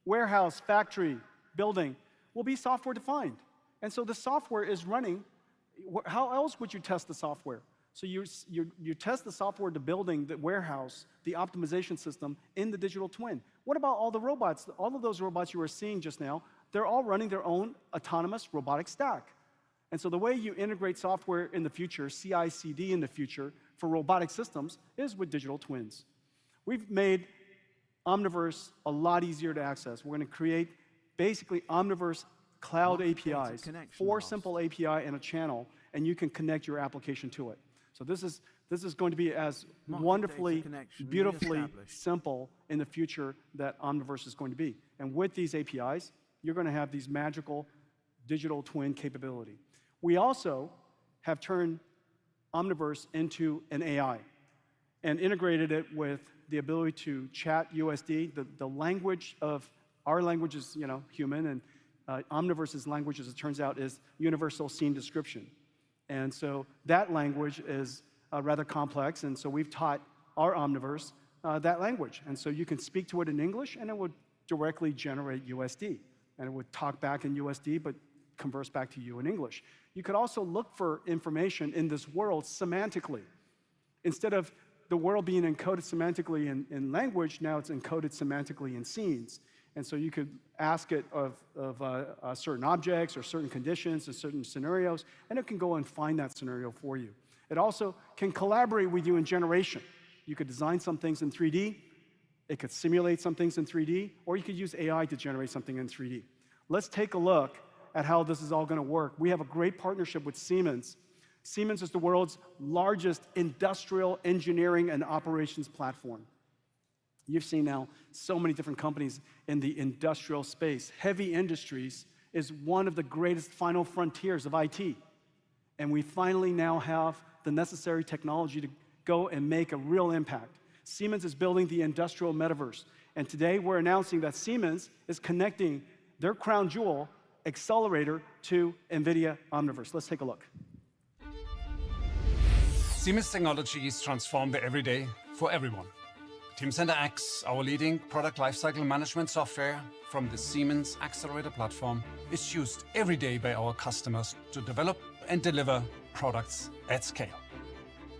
warehouse, factory, building will be software defined. And so the software is running. How else would you test the software? So you test the software, the building, the warehouse, the optimization system in the digital twin. What about all the robots? All of those robots you were seeing just now, they're all running their own autonomous robotic stack. And so the way you integrate software in the future, CI/CD in the future, for robotic systems is with digital twins. We've made Omniverse a lot easier to access. We're going to create basically Omniverse cloud APIs, 4 simple API and a channel, and you can connect your application to it. So this is going to be as wonderfully, beautifully simple in the future that Omniverse is going to be. And with these APIs, you're going to have these magical digital twin capability. We also have turned Omniverse into an AI and integrated it with the ability to chat USD. The language of our language is, human, and Omniverse's language, as it turns out, is universal scene description. And so that language is rather complex, and so we've taught our Omniverse that language. And so you can speak to it in English, and it would directly generate USD. And it would talk back in USD, but converse back to you in English. You could also look for information in this world semantically. Instead of the world being encoded semantically in language, now it's encoded semantically in scenes. And so you could ask it of certain objects or certain conditions or certain scenarios, and it can go and find that scenario for you. It also can collaborate with you in generation. You could design some things in 3D, it could simulate some things in 3D, or you could use AI to generate something in 3D. Let's take a look at how this is all going to work. We have a great partnership with Siemens. Siemens is the world's largest industrial engineering and operations platform. You've seen now so many different companies in the industrial space. Heavy industries is one of the greatest final frontiers of IT. And we finally now have the necessary technology to go and make a real impact. Siemens is building the industrial metaverse. And today we're announcing that Siemens is connecting their crown jewel accelerator to Nvidia Omniverse. Let's take a look. Siemens technologies transform the everyday for everyone. Teamcenter X, our leading product lifecycle management software from the Siemens Accelerator platform, is used every day by our customers to develop and deliver products at scale.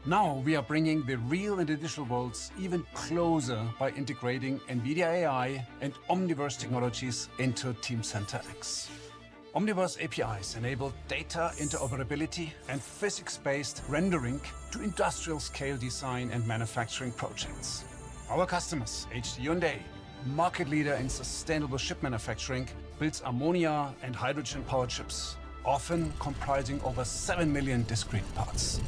Now we are bringing the real and the digital worlds even closer by integrating Nvidia AI and Omniverse technologies into Teamcenter X. Omniverse APIs enable data interoperability and physics-based rendering to industrial-scale design and manufacturing projects. Our customers, HD Hyundai, market leader in sustainable ship manufacturing, builds ammonia and hydrogen-powered ships, often comprising over 7 million discrete parts.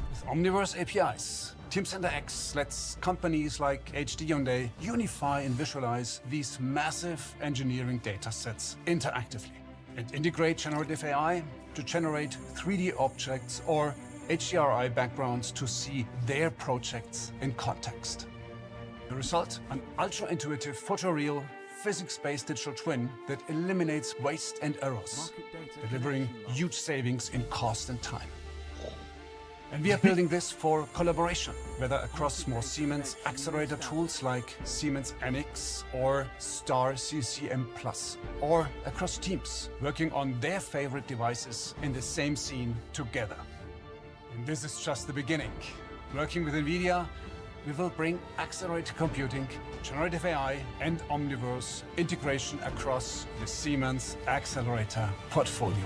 With Omniverse APIs, Teamcenter X lets companies like HD Hyundai unify and visualize these massive engineering data sets interactively and integrate generative AI to generate 3D objects or HDRI backgrounds to see their projects in context. The result? An ultra-intuitive, photoreal, physics-based digital twin that eliminates waste and errors, delivering huge savings in cost and time. And we are building this for collaboration, whether across more Siemens accelerator tools like Siemens NX or Star CCM+, or across teams working on their favorite devices in the same scene together. And this is just the beginning. Working with Nvidia, we will bring accelerated computing, generative AI, and Omniverse integration across the Siemens accelerator portfolio.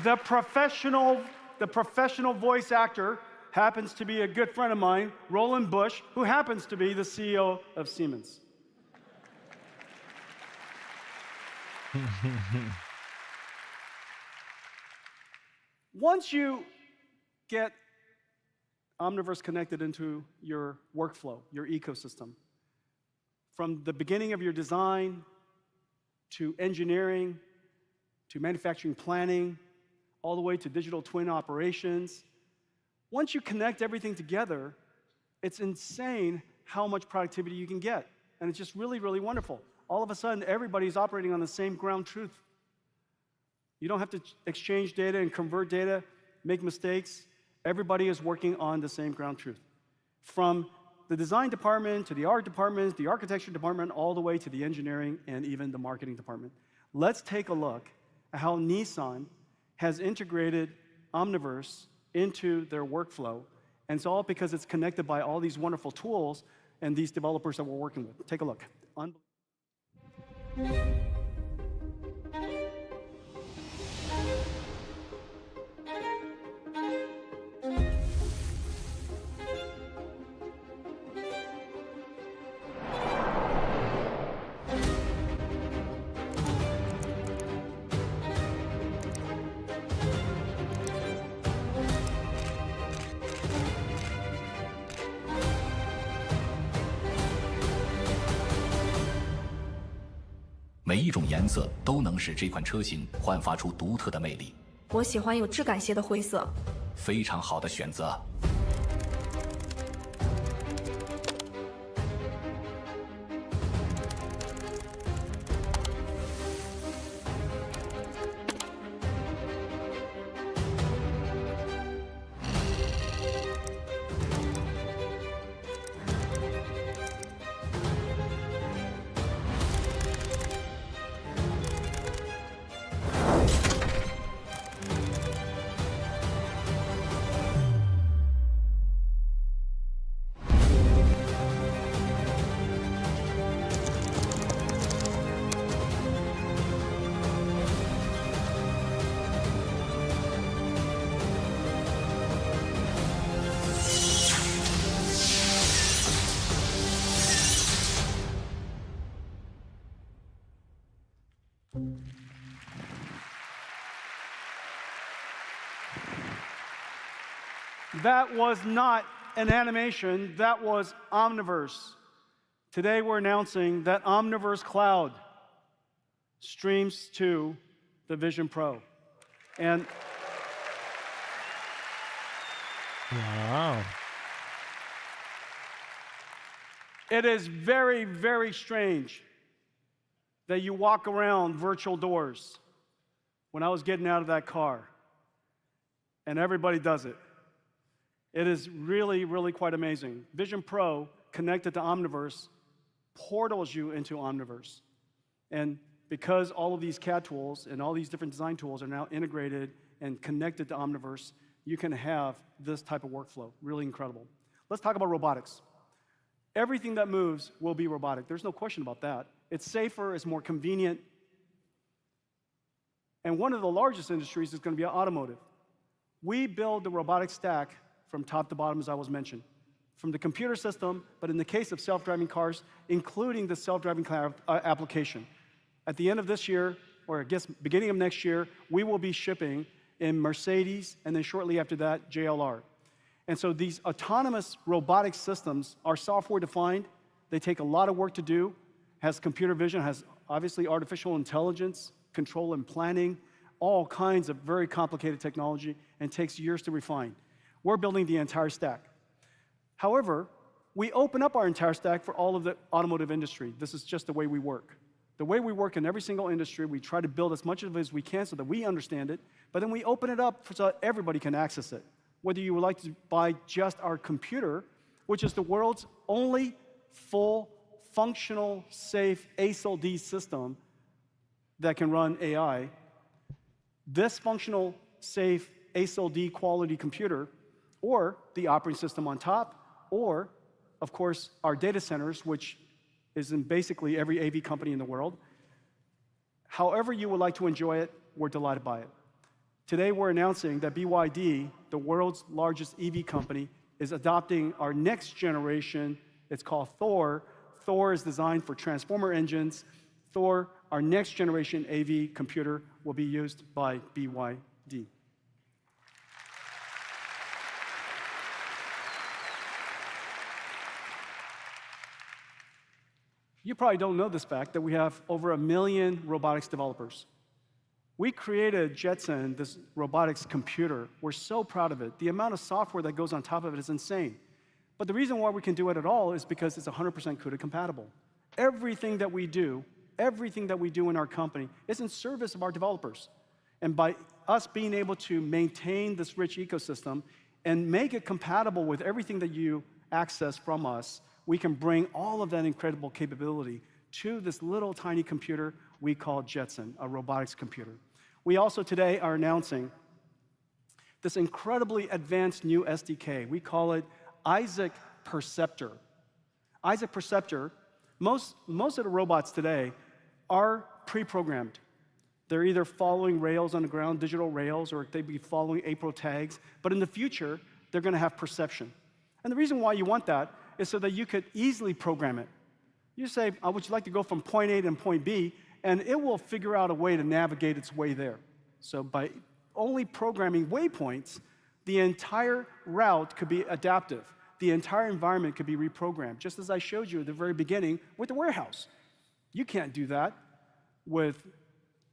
The professional voice actor happens to be a good friend of mine, Roland Bush, who happens to be the CEO of Siemens. Once you get Omniverse connected into your workflow, your ecosystem, from the beginning of your design to engineering to manufacturing planning, all the way to digital twin operations, once you connect everything together, it's insane how much productivity you can get. And it's just really, really wonderful. All of a sudden, everybody's operating on the same ground truth. You don't have to exchange data and convert data, make mistakes. Everybody is working on the same ground truth. From the design department to the art department, the architecture department, all the way to the engineering and even the marketing department. Let's take a look at how Nissan has integrated Omniverse into their workflow. And it's all because it's connected by all these wonderful tools and these developers that we're working with. Take a look. 每一种颜色都能使这款车型焕发出独特的魅力。我喜欢有质感些的灰色。非常好的选择。That was not an animation, that was Omniverse. Today we're announcing that Omniverse Cloud streams to the Vision Pro. And wow. It is very, very strange that you walk around virtual doors when I was getting out of that car, and everybody does it. It is really, really quite amazing. Vision Pro connected to Omniverse portals you into Omniverse. And because all of these CAD tools and all these different design tools are now integrated and connected to Omniverse, you can have this type of workflow. Really incredible. Let's talk about robotics. Everything that moves will be robotic. There's no question about that. It's safer, it's more convenient. And one of the largest industries is going to be automotive. We build the robotic stack from top to bottom, as I was mentioned, from the computer system, but in the case of self-driving cars, including the self-driving car application. At the end of this year, or I guess beginning of next year, we will be shipping in Mercedes, and then shortly after that, JLR. And so these autonomous robotic systems are software-defined. They take a lot of work to do, has computer vision, has obviously artificial intelligence, control and planning, all kinds of very complicated technology, and takes years to refine. We're building the entire stack. However, we open up our entire stack for all of the automotive industry. This is just the way we work. The way we work in every single industry, we try to build as much of it as we can so that we understand it, but then we open it up so that everybody can access it. Whether you would like to buy just our computer, which is the world's only full, functional, safe ASIL-D system that can run AI, this functional, safe, ASIL-D quality computer, or the operating system on top, or, of course, our data centers, which is in basically every AV company in the world. However you would like to enjoy it, we're delighted by it. Today, we're announcing that BYD, the world's largest EV company, is adopting our next generation. It's called Thor. Thor is designed for transformer engines. Thor, our next generation AV computer, will be used by BYD. You probably don't know this fact, that we have over 1 million robotics developers. We created Jetson, this robotics computer. We're so proud of it. The amount of software that goes on top of it is insane. But the reason why we can do it at all is because it's 100% CUDA compatible. Everything that we do in our company is in service of our developers. And by us being able to maintain this rich ecosystem and make it compatible with everything that you access from us, we can bring all of that incredible capability to this little tiny computer we call Jetson, a robotics computer. We also today are announcing this incredibly advanced new SDK. We call it Isaac Perceptor. Isaac Perceptor, most of the robots today are pre-programmed. They're either following rails on the ground, digital rails, or they'd be following APRO tags. But in the future, they're going to have perception. And the reason why you want that is so that you could easily program it. You say, would you like to go from point A to point B, and it will figure out a way to navigate its way there. So by only programming waypoints, the entire route could be adaptive. The entire environment could be reprogrammed, just as I showed you at the very beginning with the warehouse. You can't do that with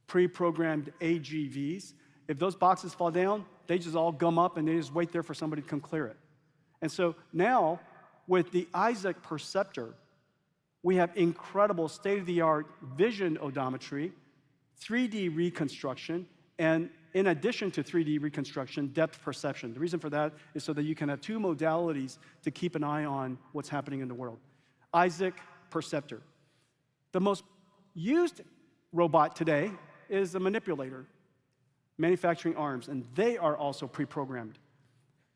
pre-programmed AGVs. If those boxes fall down, they just all gum up and they just wait there for somebody to come clear it. And so now, with the Isaac Perceptor, we have incredible state-of-the-art vision odometry, 3D reconstruction, and in addition to 3D reconstruction, depth perception. The reason for that is so that you can have two modalities to keep an eye on what's happening in the world. Isaac Perceptor. The most used robot today is a manipulator, manufacturing arms, and they are also pre-programmed.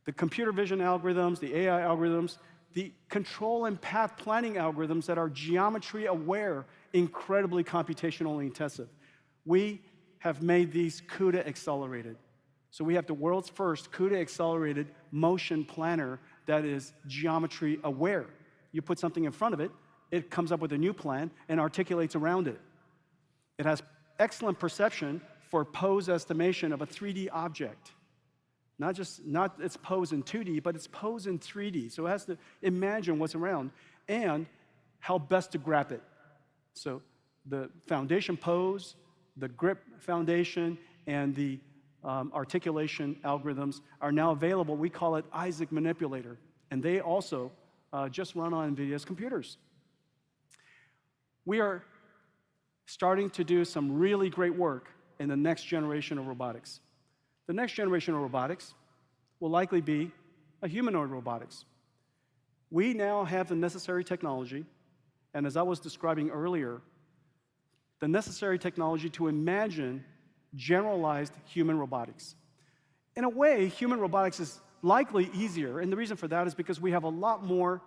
The computer vision algorithms, the AI algorithms, the control and path planning algorithms that are geometry aware, incredibly computationally intensive. We have made these CUDA accelerated. So we have the world's first CUDA accelerated motion planner that is geometry aware. You put something in front of it, it comes up with a new plan and articulates around it. It has excellent perception for pose estimation of a 3D object. Not its pose in 2D, but its pose in 3D. So it has to imagine what's around and how best to grab it. So the foundation pose, the grip foundation, and the articulation algorithms are now available. We call it Isaac Manipulator. And they also just run on Nvidia's computers. We are starting to do some really great work in the next generation of robotics. The next generation of robotics will likely be a humanoid robotics. We now have the necessary technology, and as I was describing earlier, the necessary technology to imagine generalized human robotics. In a way, human robotics is likely easier, and the reason for that is because we have a lot more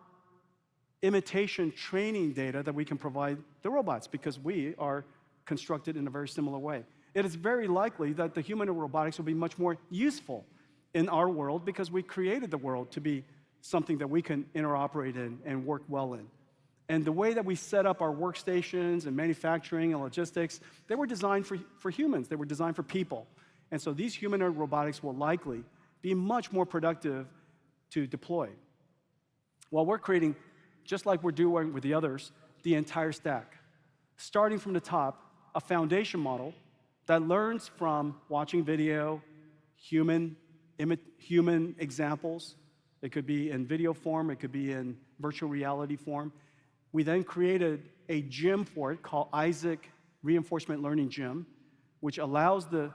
imitation training data that we can provide the robots, because we are constructed in a very similar way. It is very likely that the humanoid robotics will be much more useful in our world because we created the world to be something that we can interoperate in and work well in. And the way that we set up our workstations and manufacturing and logistics, they were designed for humans. They were designed for people. And so these humanoid robotics will likely be much more productive to deploy. While we're creating, just like we're doing with the others, the entire stack. Starting from the top, a foundation model that learns from watching video, human examples. It could be in video form, it could be in virtual reality form. We then created a gym for it called Isaac Reinforcement Learning Gym, which allows the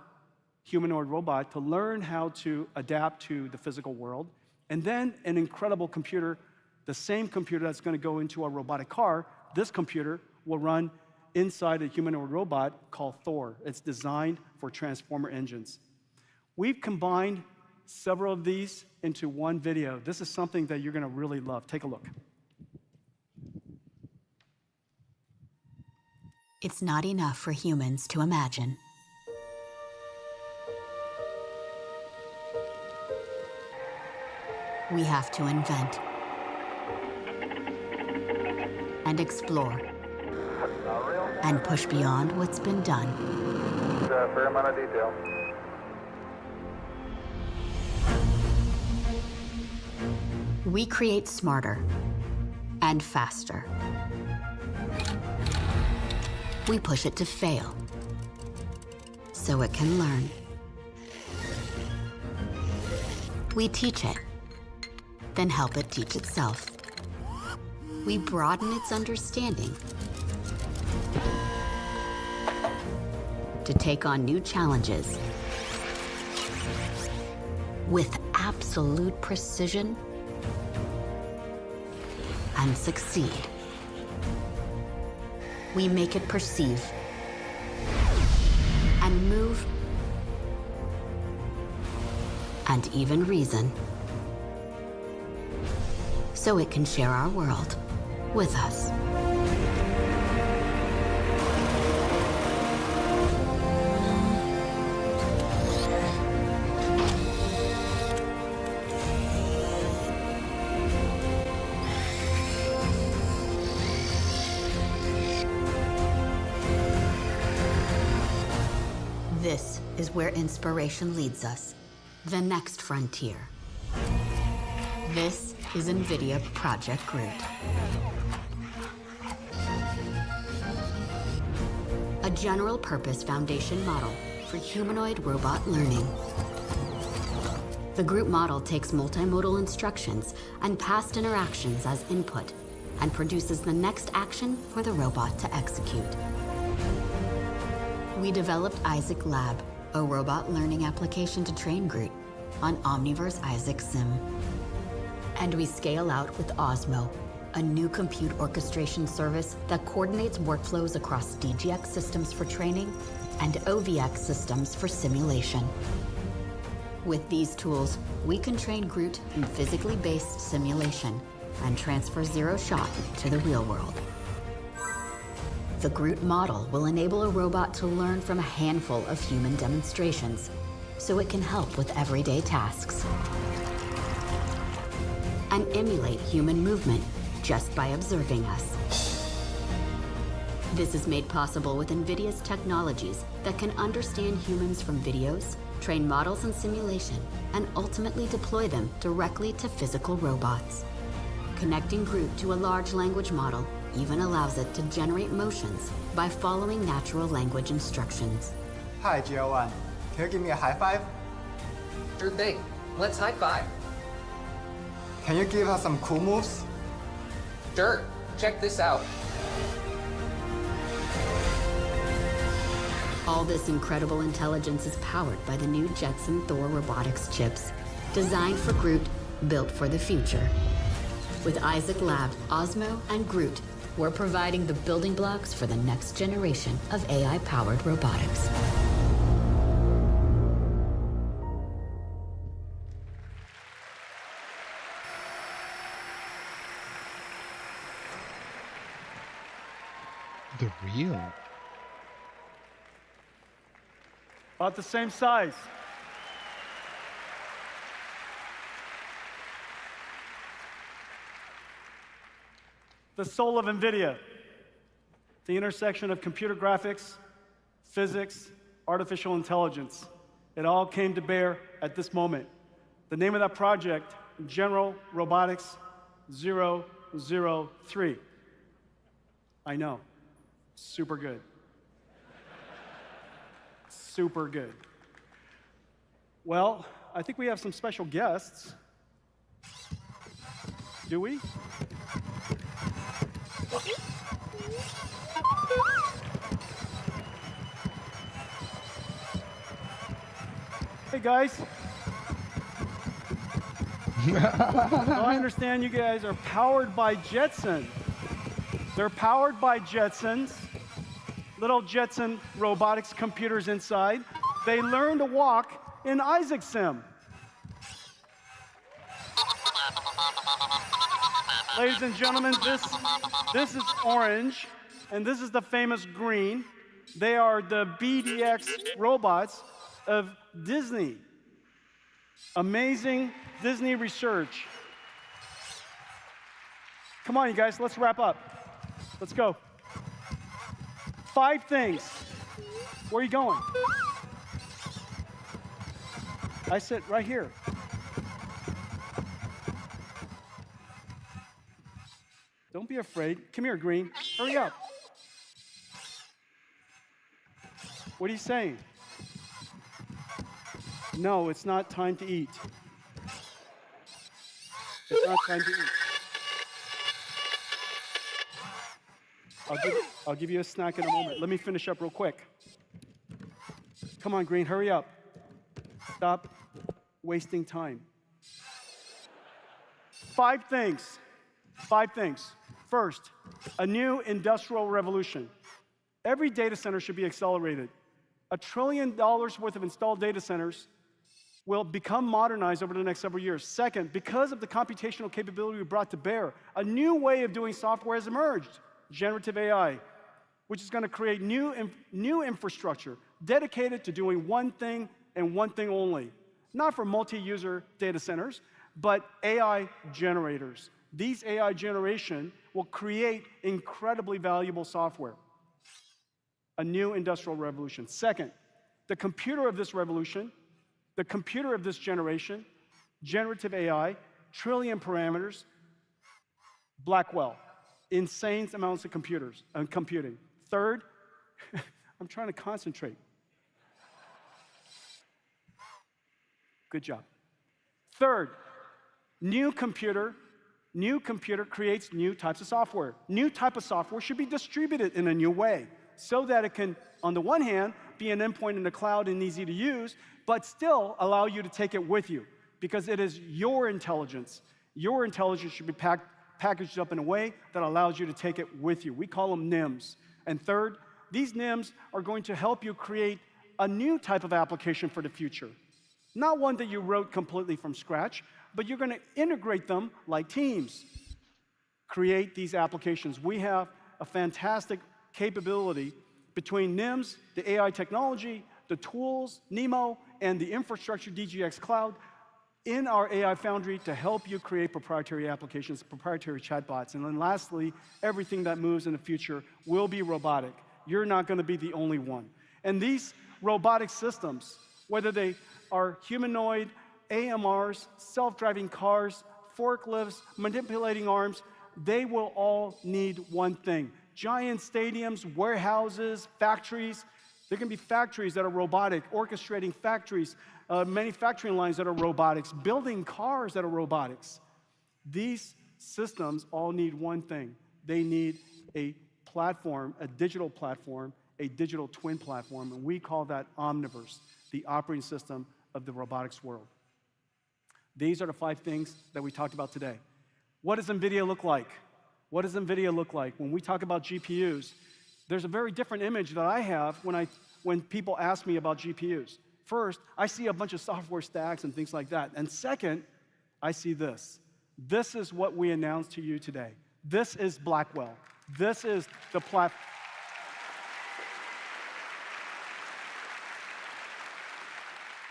humanoid robot to learn how to adapt to the physical world. And then an incredible computer, the same computer that's going to go into a robotic car, this computer will run inside a humanoid robot called Thor. It's designed for transformer engines. We've combined several of these into one video. This is something that you're going to really love. Take a look. It's not enough for humans to imagine. We have to invent and explore and push beyond what's been done. It's a fair amount of detail. We create smarter and faster. We push it to fail so it can learn. We teach it, then help it teach itself. We broaden its understanding to take on new challenges with absolute precision and succeed. We make it perceive and move and even reason so it can share our world with us. This is where inspiration leads us, the next frontier. This is Nvidia Project Groot. A general-purpose foundation model for humanoid robot learning. The Groot model takes multimodal instructions and past interactions as input and produces the next action for the robot to execute. We developed Isaac Lab, a robot learning application to train Groot on Omniverse Isaac Sim. And we scale out with Osmo, a new compute orchestration service that coordinates workflows across DGX systems for training and OVX systems for simulation. With these tools, we can train Groot in physically based simulation and transfer zero shot to the real world. The Groot model will enable a robot to learn from a handful of human demonstrations, so it can help with everyday tasks and emulate human movement just by observing us. This is made possible with NVIDIA's technologies that can understand humans from videos, train models in simulation, and ultimately deploy them directly to physical robots. Connecting Groot to a large language model even allows it to generate motions by following natural language instructions. Hi, GL1. Can you give me a high five? Sure thing. Let's high five. Can you give us some cool moves? Sure. Check this out. All this incredible intelligence is powered by the new Jetson Thor Robotics chips, designed for Groot, built for the future. With Isaac Lab, Osmo, and Groot, we're providing the building blocks for the next generation of AI-powered robotics. The real? About the same size. The soul of Nvidia, the intersection of computer graphics, physics, artificial intelligence. It all came to bear at this moment. The name of that project, General Robotics 003. I know, super good. Super good. Well, I think we have some special guests. Do we? Hey guys. I understand you guys are powered by Jetson. They're powered by Jetsons. little Jetson robotics computers inside. They learn to walk in Isaac Sim. Ladies and gentlemen, this is orange, and this is the famous green. They are the BDX robots of Disney. Amazing Disney research. Come on, you guys, let's wrap up. Let's go. 5 things. Where are you going? I sit right here. Don't be afraid. Come here, Green. Hurry up. What are you saying? No, it's not time to eat. It's not time to eat. I'll give you a snack in a moment. Let me finish up real quick. Come on, Green, hurry up. Stop wasting time. 5 things. 5 things. First, a new industrial revolution. Every data center should be accelerated. $1 trillion worth of installed data centers will become modernized over the next several years. Second, because of the computational capability we brought to bear, a new way of doing software has emerged, generative AI, which is going to create new infrastructure dedicated to doing one thing and one thing only. Not for multi-user data centers, but AI generators. These AI generation will create incredibly valuable software. A new industrial revolution. Second, the computer of this revolution, the computer of this generation, generative AI, trillion parameters, Blackwell, insane amounts of computing. Third, I'm trying to concentrate. Good job. Third, new computer creates new types of software. New type of software should be distributed in a new way so that it can, on the one hand, be an endpoint in the cloud and easy to use, but still allow you to take it with you because it is your intelligence. Your intelligence should be packaged up in a way that allows you to take it with you. We call them NIMs. And third, these NIMs are going to help you create a new type of application for the future. Not one that you wrote completely from scratch, but you're going to integrate them like teams. Create these applications. We have a fantastic capability between NIMs, the AI technology, the tools, NeMo, and the infrastructure, DGX Cloud, in our AI Foundry to help you create proprietary applications, proprietary chatbots. And then lastly, everything that moves in the future will be robotic. You're not going to be the only one. And these robotic systems, whether they are humanoid, AMRs, self-driving cars, forklifts, manipulating arms, they will all need one thing. Giant stadiums, warehouses, factories. There can be factories that are robotic, orchestrating factories, manufacturing lines that are robotics, building cars that are robotics. These systems all need one thing. They need a platform, a digital twin platform, and we call that Omniverse, the operating system of the robotics world. These are the 5 things that we talked about today. What does Nvidia look like? What does Nvidia look like? When we talk about GPUs, there's a very different image that I have when people ask me about GPUs. First, I see a bunch of software stacks and things like that. And second, I see this. This is what we announced to you today. This is Blackwell. This is the platform.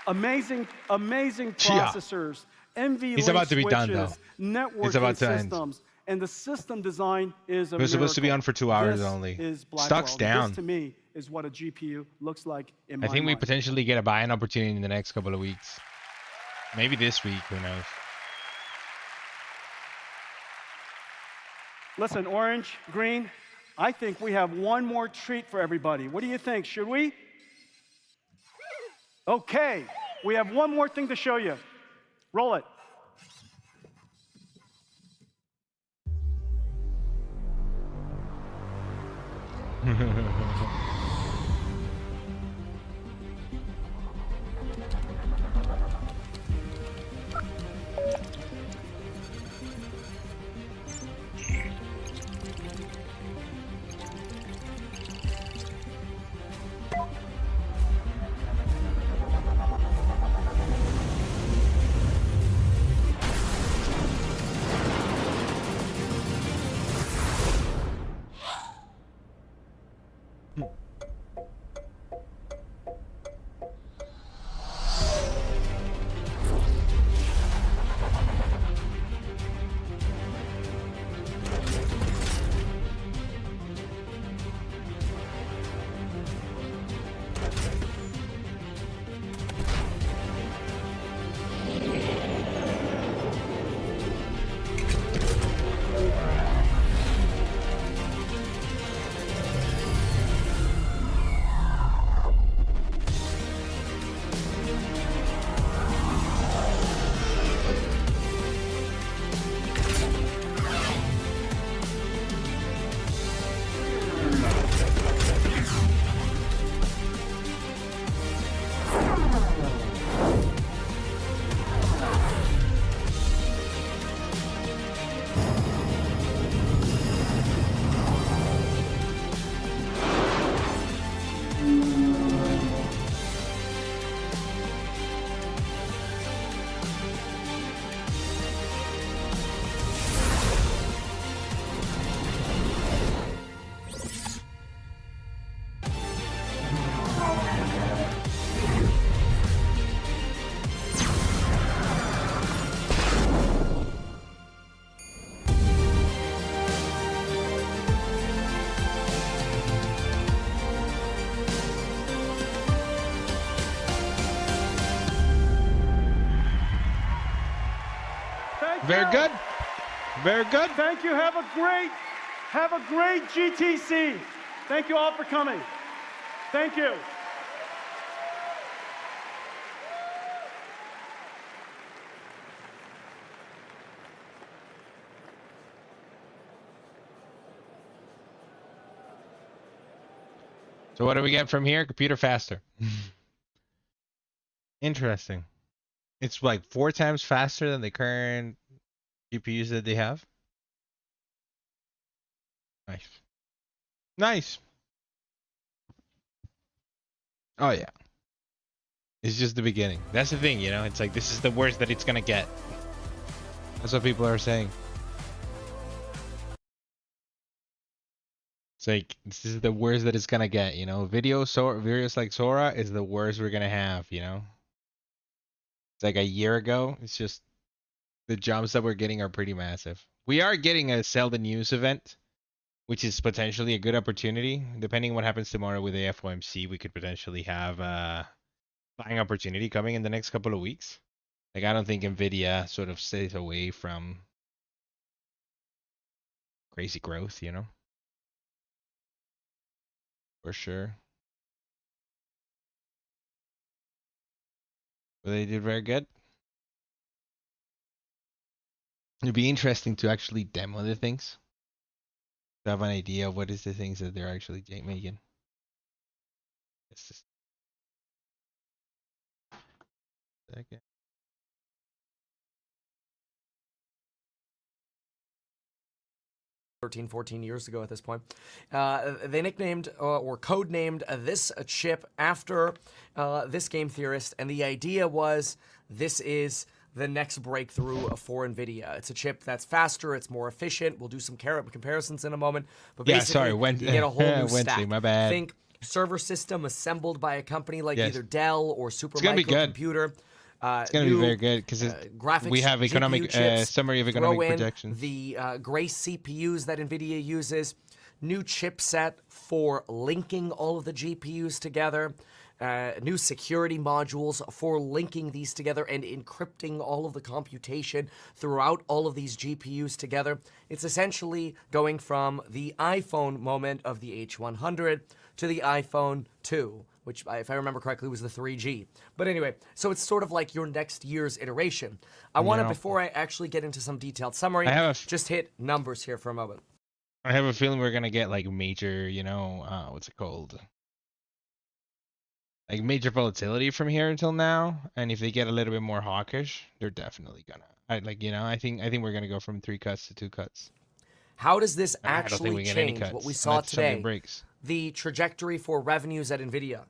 Amazing processors, NVLink switches, networking systems, and the system design is a miracle. We're supposed to be on for 2 hours only. Stock's down. This, to me, is what a GPU looks like in my I think we mind. potentially get a buy-in opportunity in the next couple of weeks. Maybe this week, who knows? Listen, orange, green, I think we have one more treat for everybody. What do you think? Should we? Okay, we have one more thing to show you. Roll it. Very good. Very good. Thank you. Have a great GTC. Thank you all for coming. Thank you. So what do we get from here? Computer faster. Interesting. It's like 4 times faster than the current GPUs that they have. Nice. Nice. Oh yeah. It's just the beginning. That's the thing, you know? It's like this is the worst that it's gonna get. That's what people are saying. It's like this is the worst that it's gonna get, you know? Videos like Sora is the worst we're gonna have, you know? It's like a year ago. It's just the jumps that we're getting are pretty massive. We are getting a sell the news event, which is potentially a good opportunity. Depending on what happens tomorrow with the FOMC, we could potentially have a buying opportunity coming in the next couple of weeks. Like I don't think Nvidia sort of stays away from crazy growth, you know? For sure. But they did very good. It'd be interesting to actually demo the things. To have an idea of what is the things that they're actually making. It's just second. Thirteen, 14 years ago at this point. They nicknamed or codenamed this chip after this game theorist, and the idea was this is the next breakthrough for Nvidia. It's a chip that's faster, it's more efficient. We'll do some comparisons in a moment, but basically you get a whole new stack. My bad. Think server system assembled by a company like either Dell or It's Supermicro. gonna be very good because we have economic summary of economic projections. The Grace CPUs that Nvidia uses, new chipset for linking all of the GPUs together, new security modules for linking these together and encrypting all of the computation throughout all of these GPUs together. It's essentially going from the iPhone moment of the H100 to the iPhone 2. Which, if I remember correctly, was the 3G. But anyway, so it's sort of like your next year's iteration. I want to, before I actually get into some detailed summary, just hit numbers here for a moment. I have a feeling we're going to get like major, you know, what's it called? Like major volatility from here until now. And if they get a little bit more hawkish, they're definitely going to. I think we're going to go from 3 cuts to 2 cuts. How does this actually change what we saw today? The trajectory for revenues at Nvidia?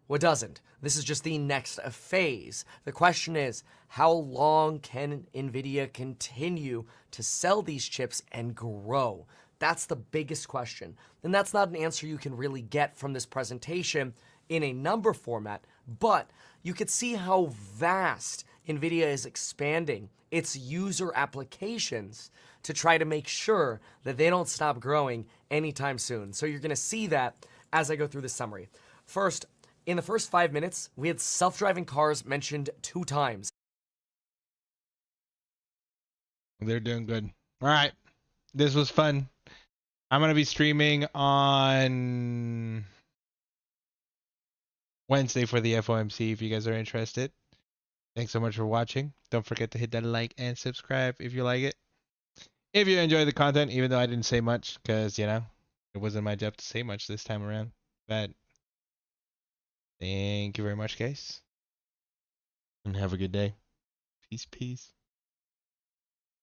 Well, it doesn't. This is just the next phase. The question is, how long can Nvidia continue to sell these chips and grow? That's the biggest question. And that's not an answer you can really get from this presentation in a number format, but you could see how vast Nvidia is expanding its user applications to try to make sure that they don't stop growing anytime soon. So you're gonna see that as I go through the summary. First, in the first 5 minutes, we had self-driving cars mentioned 2 times. They're doing good. All right. This was fun. I'm going to be streaming on Wednesday for the FOMC if you guys are interested. Thanks so much for watching. Don't forget to hit that like and subscribe if you like it. If you enjoy the content, even though I didn't say much, because, you know, it wasn't my job to say much this time around. But thank you very much, guys. And have a good day. Peace, peace.